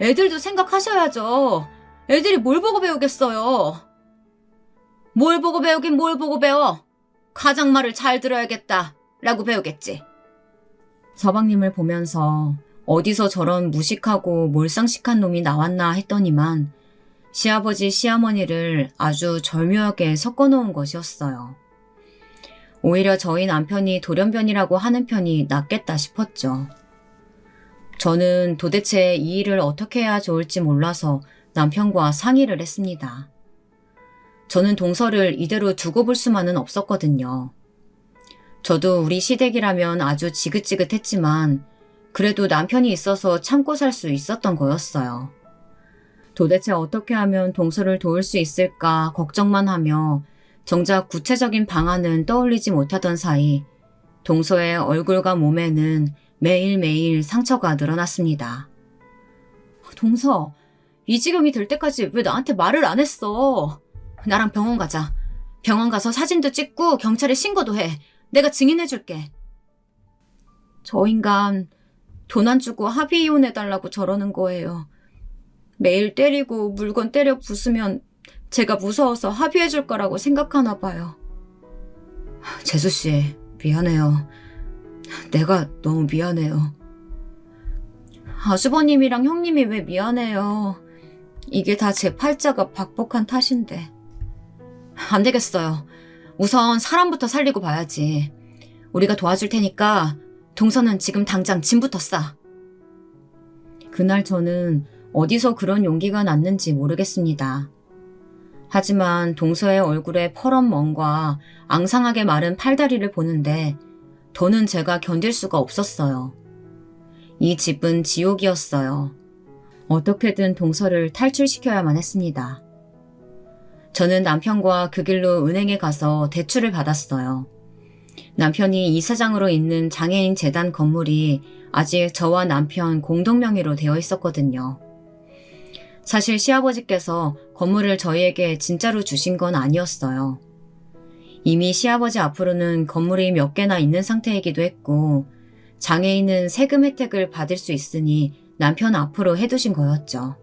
애들도 생각하셔야죠. 애들이 뭘 보고 배우겠어요? 뭘 보고 배우긴 뭘 보고 배워? 가장 말을 잘 들어야겠다 라고 배우겠지. 서방님을 보면서 어디서 저런 무식하고 몰상식한 놈이 나왔나 했더니만 시아버지 시어머니를 아주 절묘하게 섞어놓은 것이었어요. 오히려 저희 남편이 돌연변이라고 하는 편이 낫겠다 싶었죠. 저는 도대체 이 일을 어떻게 해야 좋을지 몰라서 남편과 상의를 했습니다. 저는 동서를 이대로 두고 볼 수만은 없었거든요. 저도 우리 시댁이라면 아주 지긋지긋했지만 그래도 남편이 있어서 참고 살 수 있었던 거였어요. 도대체 어떻게 하면 동서를 도울 수 있을까 걱정만 하며 정작 구체적인 방안은 떠올리지 못하던 사이 동서의 얼굴과 몸에는 매일매일 상처가 늘어났습니다. 동서, 이 지경이 될 때까지 왜 나한테 말을 안 했어? 나랑 병원 가자. 병원 가서 사진도 찍고 경찰에 신고도 해. 내가 증인해줄게. 저 인간 돈 안 주고 합의 이혼해달라고 저러는 거예요. 매일 때리고 물건 때려 부수면 제가 무서워서 합의해줄 거라고 생각하나 봐요. 재수씨, 미안해요. 내가 너무 미안해요. 아주버님이랑 형님이 왜 미안해요. 이게 다 제 팔자가 박복한 탓인데. 안 되겠어요. 우선 사람부터 살리고 봐야지. 우리가 도와줄 테니까 동서는 지금 당장 짐부터 싸. 그날 저는 어디서 그런 용기가 났는지 모르겠습니다. 하지만 동서의 얼굴에 퍼런 멍과 앙상하게 마른 팔다리를 보는데 더는 제가 견딜 수가 없었어요. 이 집은 지옥이었어요. 어떻게든 동서를 탈출시켜야만 했습니다. 저는 남편과 그 길로 은행에 가서 대출을 받았어요. 남편이 이사장으로 있는 장애인 재단 건물이 아직 저와 남편 공동명의로 되어 있었거든요. 사실 시아버지께서 건물을 저희에게 진짜로 주신 건 아니었어요. 이미 시아버지 앞으로는 건물이 몇 개나 있는 상태이기도 했고 장애인은 세금 혜택을 받을 수 있으니 남편 앞으로 해두신 거였죠.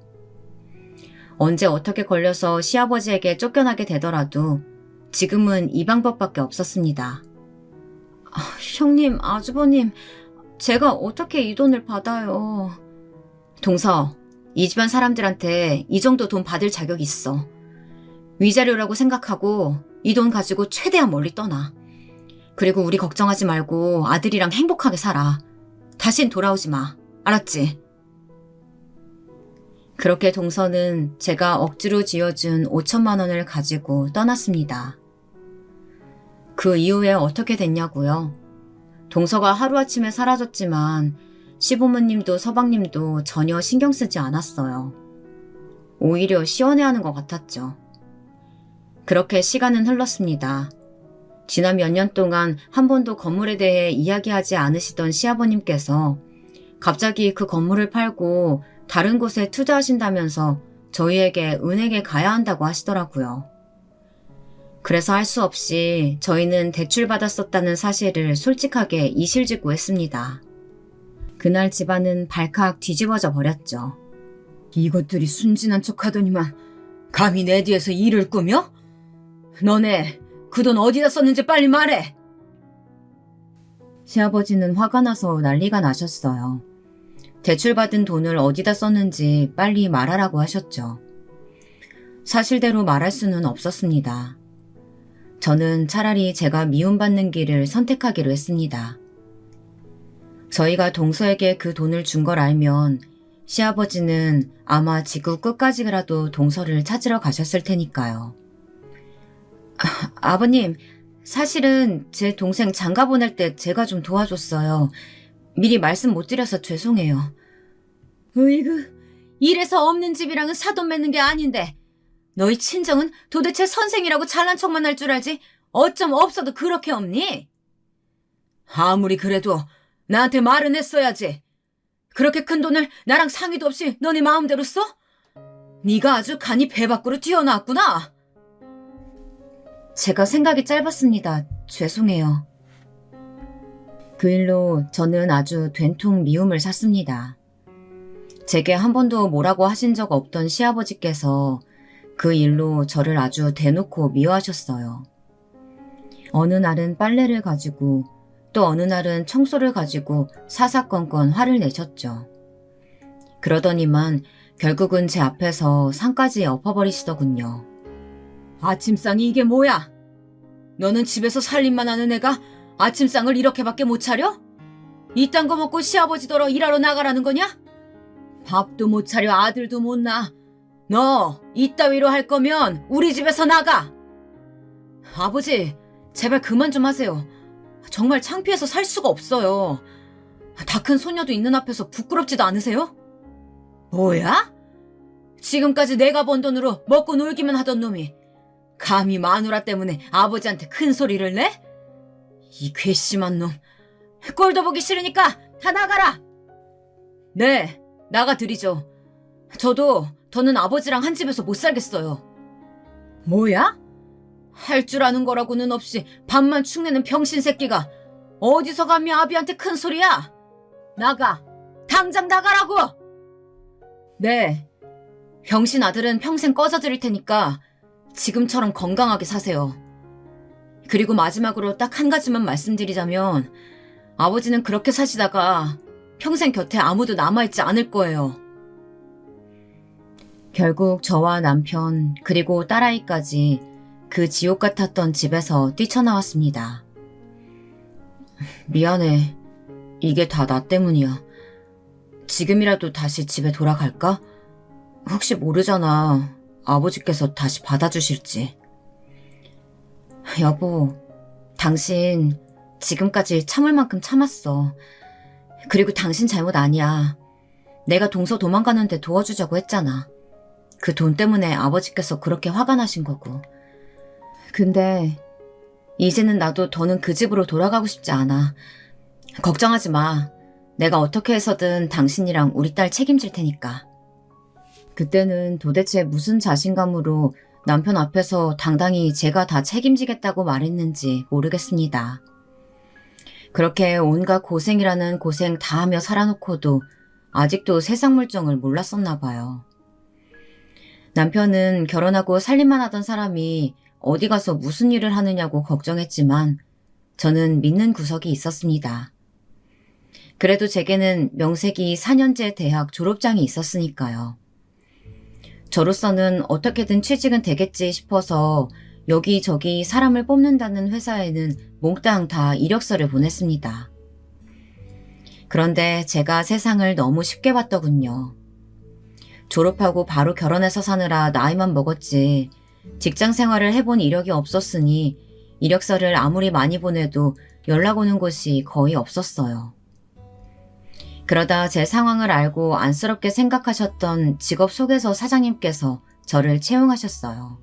언제 어떻게 걸려서 시아버지에게 쫓겨나게 되더라도 지금은 이 방법밖에 없었습니다. 형님, 아주버님, 제가 어떻게 이 돈을 받아요? 동서, 이 집안 사람들한테 이 정도 돈 받을 자격이 있어. 위자료라고 생각하고 이 돈 가지고 최대한 멀리 떠나. 그리고 우리 걱정하지 말고 아들이랑 행복하게 살아. 다신 돌아오지 마. 알았지? 그렇게 동서는 제가 억지로 지어준 5천만 원을 가지고 떠났습니다. 그 이후에 어떻게 됐냐고요? 동서가 하루아침에 사라졌지만 시부모님도 서방님도 전혀 신경 쓰지 않았어요. 오히려 시원해하는 것 같았죠. 그렇게 시간은 흘렀습니다. 지난 몇 년 동안 한 번도 건물에 대해 이야기하지 않으시던 시아버님께서 갑자기 그 건물을 팔고 다른 곳에 투자하신다면서 저희에게 은행에 가야 한다고 하시더라고요. 그래서 할 수 없이 저희는 대출받았었다는 사실을 솔직하게 이실직고했습니다. 그날 집안은 발칵 뒤집어져 버렸죠. 이것들이 순진한 척하더니만 감히 내 뒤에서 일을 꾸며? 너네 그 돈 어디다 썼는지 빨리 말해! 시아버지는 화가 나서 난리가 나셨어요. 대출받은 돈을 어디다 썼는지 빨리 말하라고 하셨죠. 사실대로 말할 수는 없었습니다. 저는 차라리 제가 미움받는 길을 선택하기로 했습니다. 저희가 동서에게 그 돈을 준 걸 알면 시아버지는 아마 지구 끝까지라도 동서를 찾으러 가셨을 테니까요. 아버님, 사실은 제 동생 장가 보낼 때 제가 좀 도와줬어요. 미리 말씀 못 드려서 죄송해요. 으이그, 이래서 없는 집이랑은 사돈 맺는 게 아닌데 너희 친정은 도대체 선생이라고 잘난 척만 할 줄 알지 어쩜 없어도 그렇게 없니? 아무리 그래도 나한테 말은 했어야지. 그렇게 큰 돈을 나랑 상의도 없이 너네 마음대로 써? 네가 아주 간이 배 밖으로 튀어나왔구나. 제가 생각이 짧았습니다. 죄송해요. 그 일로 저는 아주 된통 미움을 샀습니다. 제게 한 번도 뭐라고 하신 적 없던 시아버지께서 그 일로 저를 아주 대놓고 미워하셨어요. 어느 날은 빨래를 가지고 또 어느 날은 청소를 가지고 사사건건 화를 내셨죠. 그러더니만 결국은 제 앞에서 상까지 엎어버리시더군요. 아침상이 이게 뭐야? 너는 집에서 살림만 하는 애가 아침상을 이렇게밖에 못 차려? 이딴 거 먹고 시아버지더러 일하러 나가라는 거냐? 밥도 못 차려 아들도 못 낳아. 너 이따위로 할 거면 우리 집에서 나가. 아버지, 제발 그만 좀 하세요. 정말 창피해서 살 수가 없어요. 다 큰 소녀도 있는 앞에서 부끄럽지도 않으세요? 뭐야? 지금까지 내가 번 돈으로 먹고 놀기만 하던 놈이 감히 마누라 때문에 아버지한테 큰 소리를 내? 이 괘씸한 놈. 꼴도 보기 싫으니까 다 나가라. 네, 나가드리죠. 저도 더는 아버지랑 한 집에서 못 살겠어요. 뭐야? 할 줄 아는 거라고는 없이 밥만 축내는 병신 새끼가 어디서 감히 아비한테 큰 소리야? 나가. 당장 나가라고. 네. 병신 아들은 평생 꺼져드릴 테니까 지금처럼 건강하게 사세요. 그리고 마지막으로 딱 한 가지만 말씀드리자면 아버지는 그렇게 사시다가 평생 곁에 아무도 남아있지 않을 거예요. 결국 저와 남편 그리고 딸아이까지 그 지옥 같았던 집에서 뛰쳐나왔습니다. 미안해. 이게 다 나 때문이야. 지금이라도 다시 집에 돌아갈까? 혹시 모르잖아. 아버지께서 다시 받아주실지. 여보, 당신 지금까지 참을 만큼 참았어. 그리고 당신 잘못 아니야. 내가 동서 도망가는데 도와주자고 했잖아. 그 돈 때문에 아버지께서 그렇게 화가 나신 거고. 근데 이제는 나도 더는 그 집으로 돌아가고 싶지 않아. 걱정하지 마. 내가 어떻게 해서든 당신이랑 우리 딸 책임질 테니까. 그때는 도대체 무슨 자신감으로 남편 앞에서 당당히 제가 다 책임지겠다고 말했는지 모르겠습니다. 그렇게 온갖 고생이라는 고생 다 하며 살아놓고도 아직도 세상 물정을 몰랐었나 봐요. 남편은 결혼하고 살림만 하던 사람이 어디 가서 무슨 일을 하느냐고 걱정했지만 저는 믿는 구석이 있었습니다. 그래도 제게는 명색이 4년제 대학 졸업장이 있었으니까요. 저로서는 어떻게든 취직은 되겠지 싶어서 여기저기 사람을 뽑는다는 회사에는 몽땅 다 이력서를 보냈습니다. 그런데 제가 세상을 너무 쉽게 봤더군요. 졸업하고 바로 결혼해서 사느라 나이만 먹었지 직장 생활을 해본 이력이 없었으니 이력서를 아무리 많이 보내도 연락 오는 곳이 거의 없었어요. 그러다 제 상황을 알고 안쓰럽게 생각하셨던 직업 소개서 사장님께서 저를 채용하셨어요.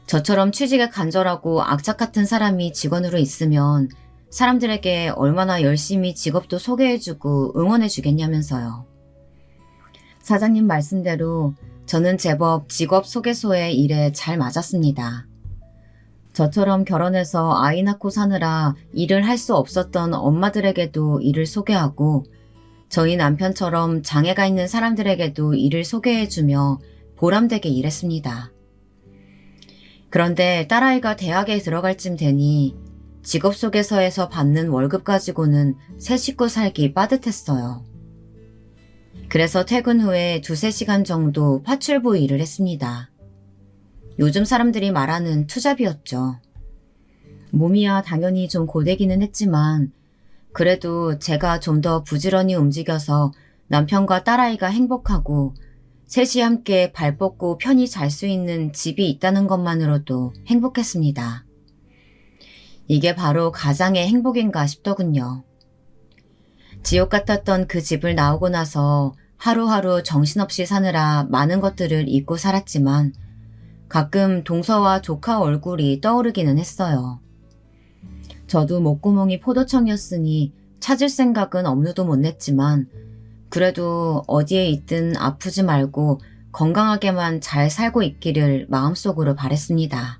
저처럼 취직에 간절하고 악착 같은 사람이 직원으로 있으면 사람들에게 얼마나 열심히 직업도 소개해주고 응원해주겠냐면서요. 사장님 말씀대로 저는 제법 직업 소개소의 일에 잘 맞았습니다. 저처럼 결혼해서 아이 낳고 사느라 일을 할 수 없었던 엄마들에게도 일을 소개하고 저희 남편처럼 장애가 있는 사람들에게도 일을 소개해주며 보람되게 일했습니다. 그런데 딸아이가 대학에 들어갈 쯤 되니 직업소개서에서 받는 월급 가지고는 새 식구 살기 빠듯했어요. 그래서 퇴근 후에 2-3시간 정도 파출부 일을 했습니다. 요즘 사람들이 말하는 투잡이었죠. 몸이야 당연히 좀 고되기는 했지만 그래도 제가 좀 더 부지런히 움직여서 남편과 딸아이가 행복하고 셋이 함께 발 뻗고 편히 잘 수 있는 집이 있다는 것만으로도 행복했습니다. 이게 바로 가장의 행복인가 싶더군요. 지옥 같았던 그 집을 나오고 나서 하루하루 정신없이 사느라 많은 것들을 잊고 살았지만 가끔 동서와 조카 얼굴이 떠오르기는 했어요. 저도 목구멍이 포도청이었으니 찾을 생각은 없누도 못 냈지만 그래도 어디에 있든 아프지 말고 건강하게만 잘 살고 있기를 마음속으로 바랬습니다.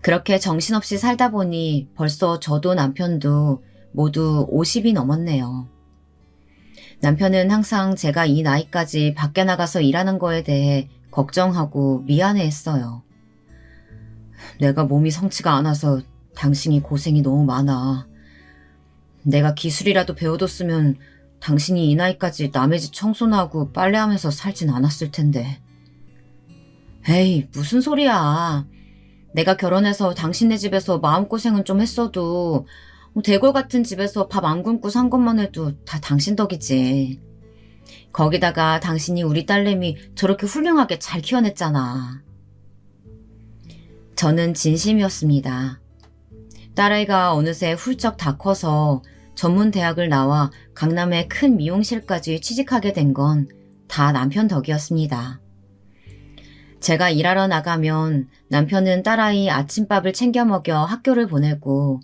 그렇게 정신없이 살다 보니 벌써 저도 남편도 모두 50이 넘었네요. 남편은 항상 제가 이 나이까지 밖에 나가서 일하는 거에 대해 걱정하고 미안해했어요. 내가 몸이 성치가 않아서 당신이 고생이 너무 많아. 내가 기술이라도 배워뒀으면 당신이 이 나이까지 남의 집 청소나 하고 빨래하면서 살진 않았을 텐데. 에이, 무슨 소리야. 내가 결혼해서 당신네 집에서 마음고생은 좀 했어도 대골 같은 집에서 밥 안 굶고 산 것만 해도 다 당신 덕이지. 거기다가 당신이 우리 딸내미 저렇게 훌륭하게 잘 키워냈잖아. 저는 진심이었습니다. 딸아이가 어느새 훌쩍 다 커서 전문 대학을 나와 강남의 큰 미용실까지 취직하게 된 건 다 남편 덕이었습니다. 제가 일하러 나가면 남편은 딸아이 아침밥을 챙겨 먹여 학교를 보내고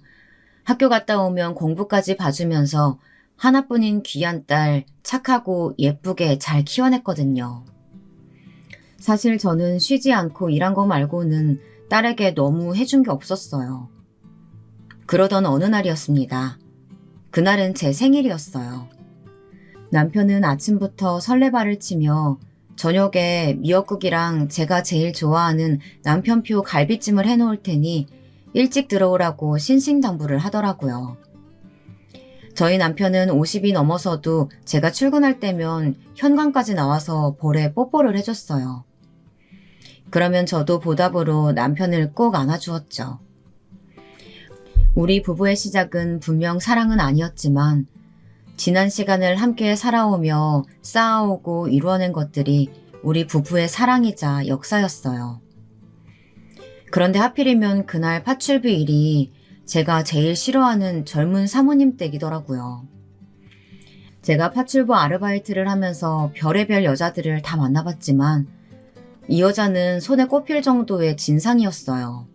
학교 갔다 오면 공부까지 봐주면서 하나뿐인 귀한 딸 착하고 예쁘게 잘 키워냈거든요. 사실 저는 쉬지 않고 일한 거 말고는 딸에게 너무 해준 게 없었어요. 그러던 어느 날이었습니다. 그날은 제 생일이었어요. 남편은 아침부터 설레발을 치며 저녁에 미역국이랑 제가 제일 좋아하는 남편표 갈비찜을 해놓을 테니 일찍 들어오라고 신신당부를 하더라고요. 저희 남편은 50이 넘어서도 제가 출근할 때면 현관까지 나와서 볼에 뽀뽀를 해줬어요. 그러면 저도 보답으로 남편을 꼭 안아주었죠. 우리 부부의 시작은 분명 사랑은 아니었지만 지난 시간을 함께 살아오며 쌓아오고 이루어낸 것들이 우리 부부의 사랑이자 역사였어요. 그런데 하필이면 그날 파출부일이 제가 제일 싫어하는 젊은 사모님 댁이더라고요. 제가 파출부 아르바이트를 하면서 별의별 여자들을 다 만나봤지만 이 여자는 손에 꼽힐 정도의 진상이었어요.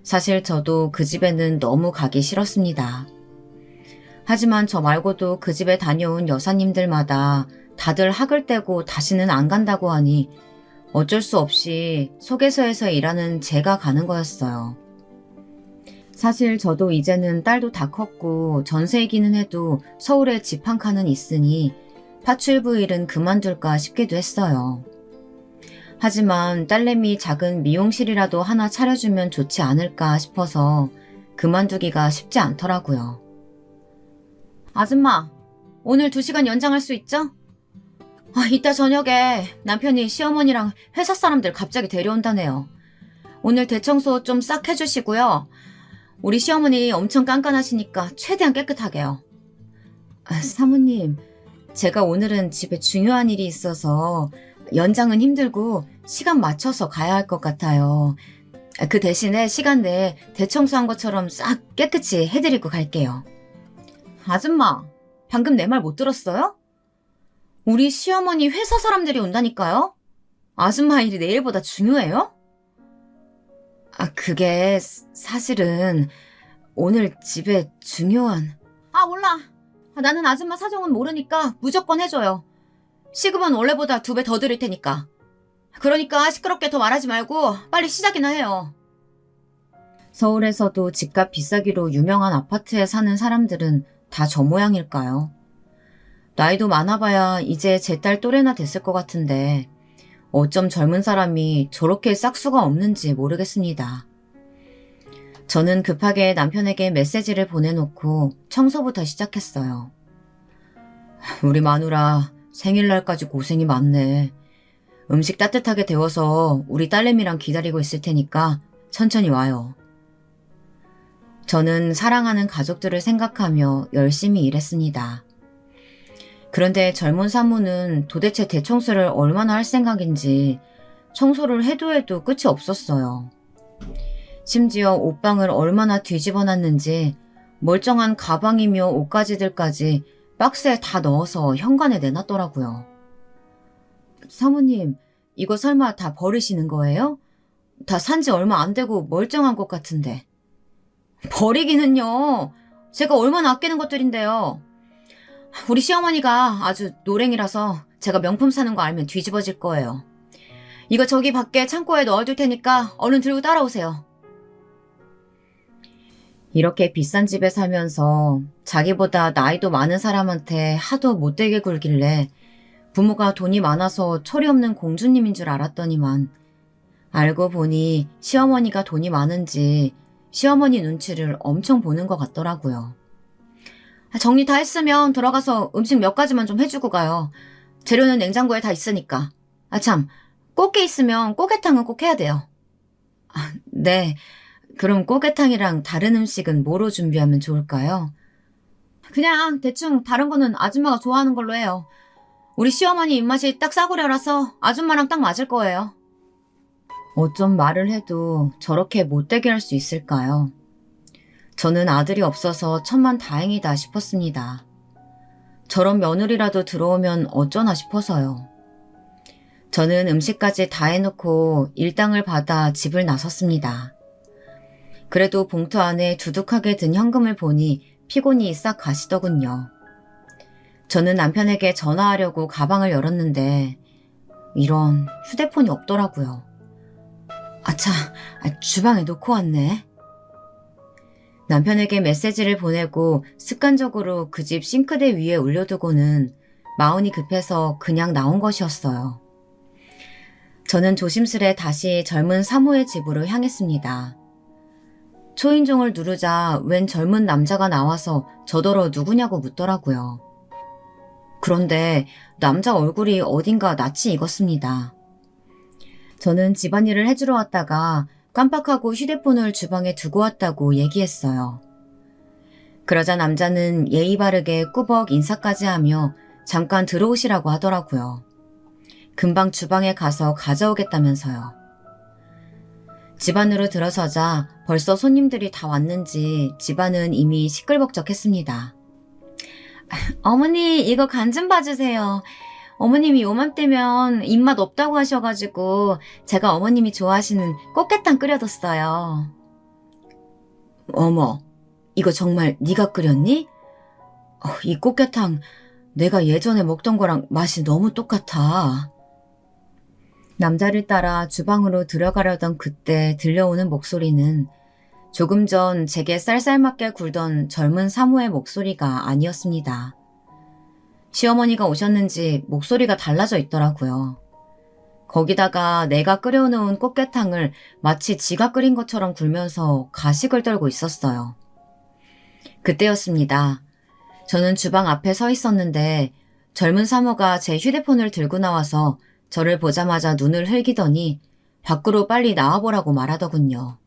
사실 저도 그 집에는 너무 가기 싫었습니다. 하지만 저 말고도 그 집에 다녀온 여사님들마다 다들 학을 떼고 다시는 안 간다고 하니 어쩔 수 없이 소개서에서 일하는 제가 가는 거였어요. 사실 저도 이제는 딸도 다 컸고 전세이기는 해도 서울에 집 한 칸은 있으니 파출부 일은 그만둘까 싶기도 했어요. 하지만 딸내미 작은 미용실이라도 하나 차려주면 좋지 않을까 싶어서 그만두기가 쉽지 않더라고요. 아줌마, 오늘 2시간 연장할 수 있죠? 이따 저녁에 남편이 시어머니랑 회사 사람들 갑자기 데려온다네요. 오늘 대청소 좀 싹 해주시고요. 우리 시어머니 엄청 깐깐하시니까 최대한 깨끗하게요. 사모님, 제가 오늘은 집에 중요한 일이 있어서 연장은 힘들고 시간 맞춰서 가야 할 것 같아요. 그 대신에 시간 내에 대청소한 것처럼 싹 깨끗이 해드리고 갈게요. 아줌마, 방금 내 말 못 들었어요? 우리 시어머니 회사 사람들이 온다니까요? 아줌마 일이 내일보다 중요해요? 그게 사실은 오늘 집에 중요한... 몰라. 나는 아줌마 사정은 모르니까 무조건 해줘요. 시급은 원래보다 2배 더 드릴 테니까. 그러니까 시끄럽게 더 말하지 말고 빨리 시작이나 해요. 서울에서도 집값 비싸기로 유명한 아파트에 사는 사람들은 다 저 모양일까요? 나이도 많아봐야 이제 제 딸 또래나 됐을 것 같은데 어쩜 젊은 사람이 저렇게 싹수가 없는지 모르겠습니다. 저는 급하게 남편에게 메시지를 보내놓고 청소부터 시작했어요. 우리 마누라 생일날까지 고생이 많네. 음식 따뜻하게 데워서 우리 딸내미랑 기다리고 있을 테니까 천천히 와요. 저는 사랑하는 가족들을 생각하며 열심히 일했습니다. 그런데 젊은 사모는 도대체 대청소를 얼마나 할 생각인지 청소를 해도 해도 끝이 없었어요. 심지어 옷방을 얼마나 뒤집어 놨는지 멀쩡한 가방이며 옷가지들까지 박스에 다 넣어서 현관에 내놨더라고요. 사모님, 이거 설마 다 버리시는 거예요? 다 산지 얼마 안 되고 멀쩡한 것 같은데. 버리기는요. 제가 얼마나 아끼는 것들인데요. 우리 시어머니가 아주 노랭이라서 제가 명품 사는 거 알면 뒤집어질 거예요. 이거 저기 밖에 창고에 넣어둘 테니까 얼른 들고 따라오세요. 이렇게 비싼 집에 살면서 자기보다 나이도 많은 사람한테 하도 못되게 굴길래 부모가 돈이 많아서 철이 없는 공주님인 줄 알았더니만 알고 보니 시어머니가 돈이 많은지 시어머니 눈치를 엄청 보는 것 같더라고요. 정리 다 했으면 들어가서 음식 몇 가지만 좀 해주고 가요. 재료는 냉장고에 다 있으니까. 참, 꽃게 있으면 꽃게탕은 꼭 해야 돼요. 네. 그럼 꽃게탕이랑 다른 음식은 뭐로 준비하면 좋을까요? 그냥 대충 다른 거는 아줌마가 좋아하는 걸로 해요. 우리 시어머니 입맛이 딱 싸구려라서 아줌마랑 딱 맞을 거예요. 어쩜 말을 해도 저렇게 못되게 할 수 있을까요? 저는 아들이 없어서 천만 다행이다 싶었습니다. 저런 며느리라도 들어오면 어쩌나 싶어서요. 저는 음식까지 다 해놓고 일당을 받아 집을 나섰습니다. 그래도 봉투 안에 두둑하게 든 현금을 보니 피곤이 싹 가시더군요. 저는 남편에게 전화하려고 가방을 열었는데 이런 휴대폰이 없더라고요. 아차, 주방에 놓고 왔네. 남편에게 메시지를 보내고 습관적으로 그 집 싱크대 위에 올려두고는 마음이 급해서 그냥 나온 것이었어요. 저는 조심스레 다시 젊은 사모의 집으로 향했습니다. 초인종을 누르자 웬 젊은 남자가 나와서 저더러 누구냐고 묻더라고요. 그런데 남자 얼굴이 어딘가 낯이 익었습니다. 저는 집안일을 해주러 왔다가 깜빡하고 휴대폰을 주방에 두고 왔다고 얘기했어요. 그러자 남자는 예의 바르게 꾸벅 인사까지 하며 잠깐 들어오시라고 하더라고요. 금방 주방에 가서 가져오겠다면서요. 집 안으로 들어서자 벌써 손님들이 다 왔는지 집안은 이미 시끌벅적했습니다. 어머니, 이거 간 좀 봐주세요. 어머님이 요맘때면 입맛 없다고 하셔가지고 제가 어머님이 좋아하시는 꽃게탕 끓여뒀어요. 어머, 이거 정말 네가 끓였니? 이 꽃게탕 내가 예전에 먹던 거랑 맛이 너무 똑같아. 남자를 따라 주방으로 들어가려던 그때 들려오는 목소리는 조금 전 제게 쌀쌀맞게 굴던 젊은 사모의 목소리가 아니었습니다. 시어머니가 오셨는지 목소리가 달라져 있더라고요. 거기다가 내가 끓여놓은 꽃게탕을 마치 지가 끓인 것처럼 굴면서 가식을 떨고 있었어요. 그때였습니다. 저는 주방 앞에 서 있었는데 젊은 사모가 제 휴대폰을 들고 나와서 저를 보자마자 눈을 흘기더니 밖으로 빨리 나와보라고 말하더군요.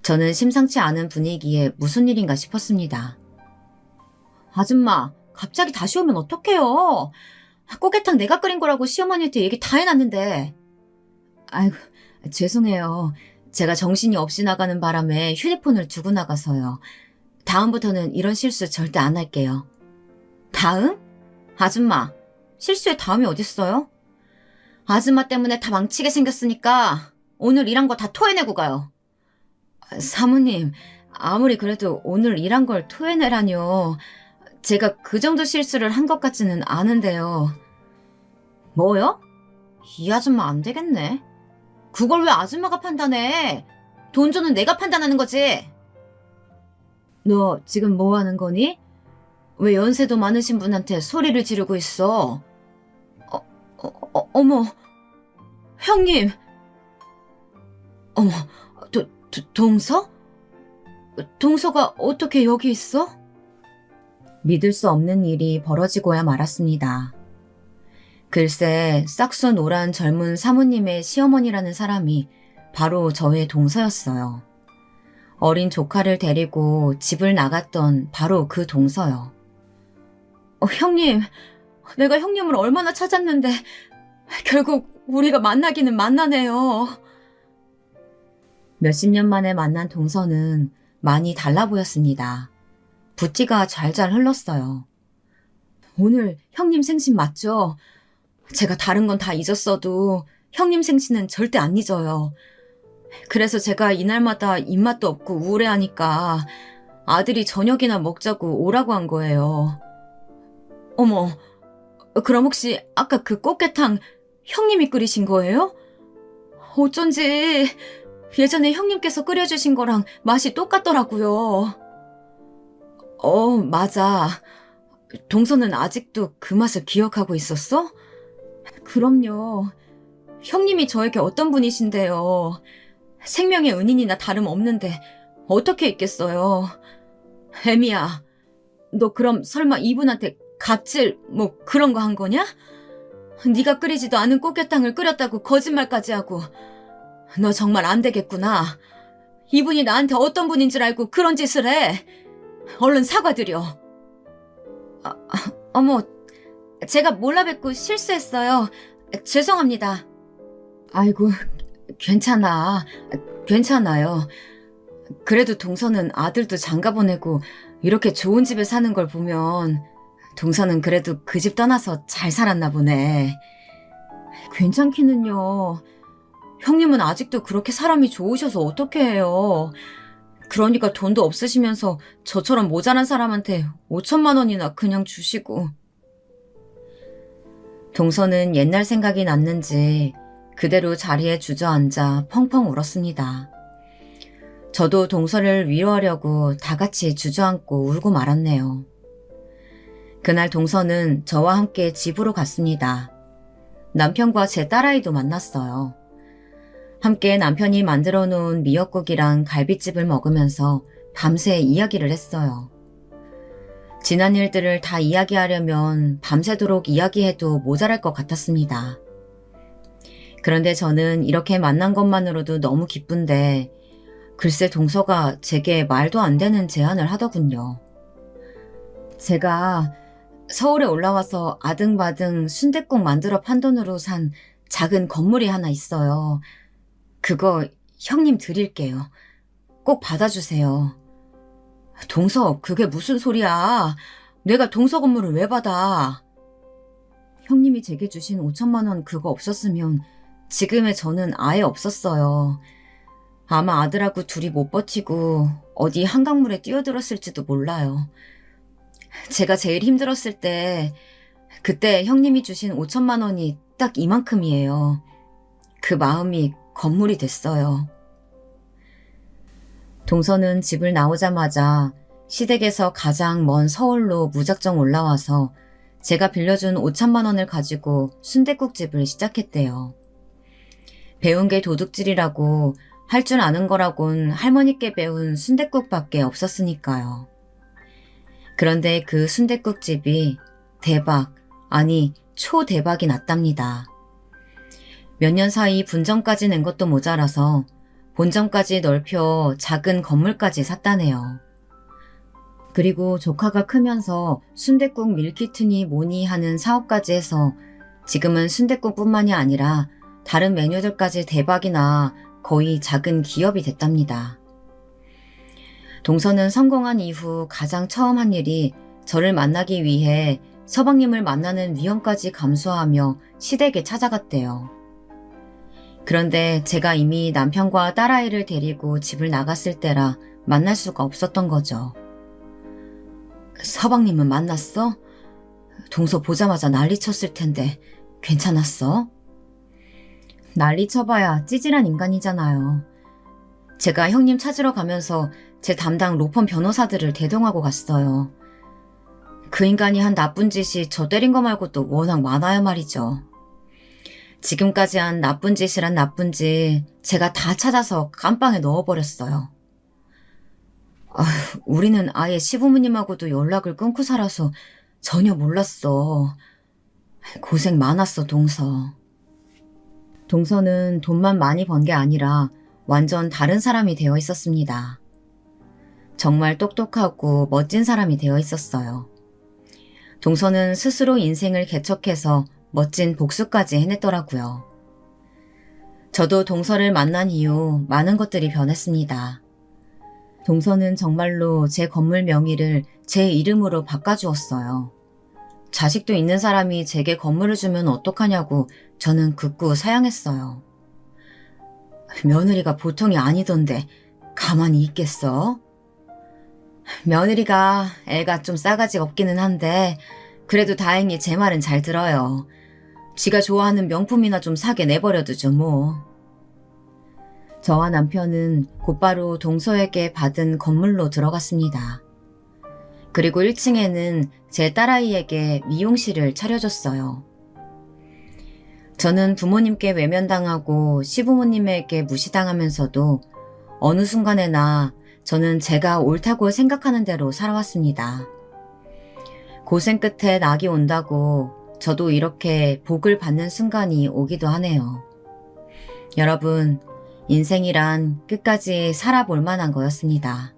저는 심상치 않은 분위기에 무슨 일인가 싶었습니다. 아줌마, 갑자기 다시 오면 어떡해요? 꽃게탕 내가 끓인 거라고 시어머니한테 얘기 다 해놨는데. 아이고, 죄송해요. 제가 정신이 없이 나가는 바람에 휴대폰을 두고 나가서요. 다음부터는 이런 실수 절대 안 할게요. 다음? 아줌마, 실수에 다음이 어딨어요? 아줌마 때문에 다 망치게 생겼으니까 오늘 일한 거 다 토해내고 가요. 사모님, 아무리 그래도 오늘 일한 걸 토해내라뇨. 제가 그 정도 실수를 한 것 같지는 않은데요. 뭐요? 이 아줌마 안 되겠네. 그걸 왜 아줌마가 판단해? 돈조는 내가 판단하는 거지. 너 지금 뭐 하는 거니? 왜 연세도 많으신 분한테 소리를 지르고 있어? 어머, 형님. 어머, 동서? 동서가 어떻게 여기 있어? 믿을 수 없는 일이 벌어지고야 말았습니다. 글쎄, 싹수 노란 젊은 사모님의 시어머니라는 사람이 바로 저의 동서였어요. 어린 조카를 데리고 집을 나갔던 바로 그 동서요. 형님, 내가 형님을 얼마나 찾았는데 결국 우리가 만나기는 만나네요. 몇십 년 만에 만난 동서는 많이 달라 보였습니다. 붓기가 잘잘 흘렀어요. 오늘 형님 생신 맞죠? 제가 다른 건 다 잊었어도 형님 생신은 절대 안 잊어요. 그래서 제가 이날마다 입맛도 없고 우울해하니까 아들이 저녁이나 먹자고 오라고 한 거예요. 어머, 그럼 혹시 아까 그 꽃게탕 형님이 끓이신 거예요? 어쩐지 예전에 형님께서 끓여주신 거랑 맛이 똑같더라고요. 맞아. 동서는 아직도 그 맛을 기억하고 있었어? 그럼요. 형님이 저에게 어떤 분이신데요. 생명의 은인이나 다름없는데 어떻게 있겠어요. 애미야, 너 그럼 설마 이분한테 갑질 뭐 그런 거 한 거냐? 네가 끓이지도 않은 꽃게탕을 끓였다고 거짓말까지 하고. 너 정말 안 되겠구나. 이분이 나한테 어떤 분인 줄 알고 그런 짓을 해. 얼른 사과드려. 어머, 제가 몰라 뵙고 실수했어요. 죄송합니다. 아이고, 괜찮아요. 그래도 동서는 아들도 장가 보내고 이렇게 좋은 집에 사는 걸 보면 동서는 그래도 그 집 떠나서 잘 살았나 보네. 괜찮기는요. 형님은 아직도 그렇게 사람이 좋으셔서 어떻게 해요. 그러니까 돈도 없으시면서 저처럼 모자란 사람한테 5천만 원이나 그냥 주시고. 동서는 옛날 생각이 났는지 그대로 자리에 주저앉아 펑펑 울었습니다. 저도 동서를 위로하려고 다 같이 주저앉고 울고 말았네요. 그날 동서는 저와 함께 집으로 갔습니다. 남편과 제 딸아이도 만났어요. 함께 남편이 만들어 놓은 미역국이랑 갈비찜을 먹으면서 밤새 이야기를 했어요. 지난 일들을 다 이야기하려면 밤새도록 이야기해도 모자랄 것 같았습니다. 그런데 저는 이렇게 만난 것만으로도 너무 기쁜데 글쎄 동서가 제게 말도 안 되는 제안을 하더군요. 제가 서울에 올라와서 아등바등 순댓국 만들어 판 돈으로 산 작은 건물이 하나 있어요. 그거 형님 드릴게요. 꼭 받아주세요. 동서, 그게 무슨 소리야. 내가 동서 건물을 왜 받아. 형님이 제게 주신 5천만 원 그거 없었으면 지금의 저는 아예 없었어요. 아마 아들하고 둘이 못 버티고 어디 한강물에 뛰어들었을지도 몰라요. 제가 제일 힘들었을 때 그때 형님이 주신 5천만 원이 딱 이만큼이에요. 그 마음이 건물이 됐어요. 동서는 집을 나오자마자 시댁에서 가장 먼 서울로 무작정 올라와서 제가 빌려준 5천만 원을 가지고 순댓국집을 시작했대요. 배운 게 도둑질이라고 할 줄 아는 거라곤 할머니께 배운 순댓국밖에 없었으니까요. 그런데 그 순댓국집이 대박, 아니 초대박이 났답니다. 몇 년 사이 분점까지 낸 것도 모자라서 본점까지 넓혀 작은 건물까지 샀다네요. 그리고 조카가 크면서 순댓국 밀키트니 뭐니 하는 사업까지 해서 지금은 순댓국뿐만이 아니라 다른 메뉴들까지 대박이 나 거의 작은 기업이 됐답니다. 동서는 성공한 이후 가장 처음 한 일이 저를 만나기 위해 서방님을 만나는 위험까지 감수하며 시댁에 찾아갔대요. 그런데 제가 이미 남편과 딸아이를 데리고 집을 나갔을 때라 만날 수가 없었던 거죠. 서방님은 만났어? 동서 보자마자 난리쳤을 텐데 괜찮았어? 난리쳐봐야 찌질한 인간이잖아요. 제가 형님 찾으러 가면서 제 담당 로펌 변호사들을 대동하고 갔어요. 그 인간이 한 나쁜 짓이 저 때린 거 말고도 워낙 많아요 말이죠. 지금까지 한 나쁜 짓이란 나쁜 짓 제가 다 찾아서 깜빵에 넣어버렸어요. 우리는 아예 시부모님하고도 연락을 끊고 살아서 전혀 몰랐어. 고생 많았어, 동서. 동서는 돈만 많이 번 게 아니라 완전 다른 사람이 되어 있었습니다. 정말 똑똑하고 멋진 사람이 되어 있었어요. 동서는 스스로 인생을 개척해서 멋진 복수까지 해냈더라고요. 저도 동서를 만난 이후 많은 것들이 변했습니다. 동서는 정말로 제 건물 명의를 제 이름으로 바꿔주었어요. 자식도 있는 사람이 제게 건물을 주면 어떡하냐고 저는 극구 사양했어요. 며느리가 보통이 아니던데 가만히 있겠어? 며느리가 애가 좀 싸가지 없기는 한데 그래도 다행히 제 말은 잘 들어요. 지가 좋아하는 명품이나 좀 사게 내버려두죠 뭐. 저와 남편은 곧바로 동서에게 받은 건물로 들어갔습니다. 그리고 1층에는 제 딸아이에게 미용실을 차려줬어요. 저는 부모님께 외면당하고 시부모님에게 무시당하면서도 어느 순간에나 저는 제가 옳다고 생각하는 대로 살아왔습니다. 고생 끝에 낙이 온다고 저도 이렇게 복을 받는 순간이 오기도 하네요. 여러분, 인생이란 끝까지 살아볼 만한 거였습니다.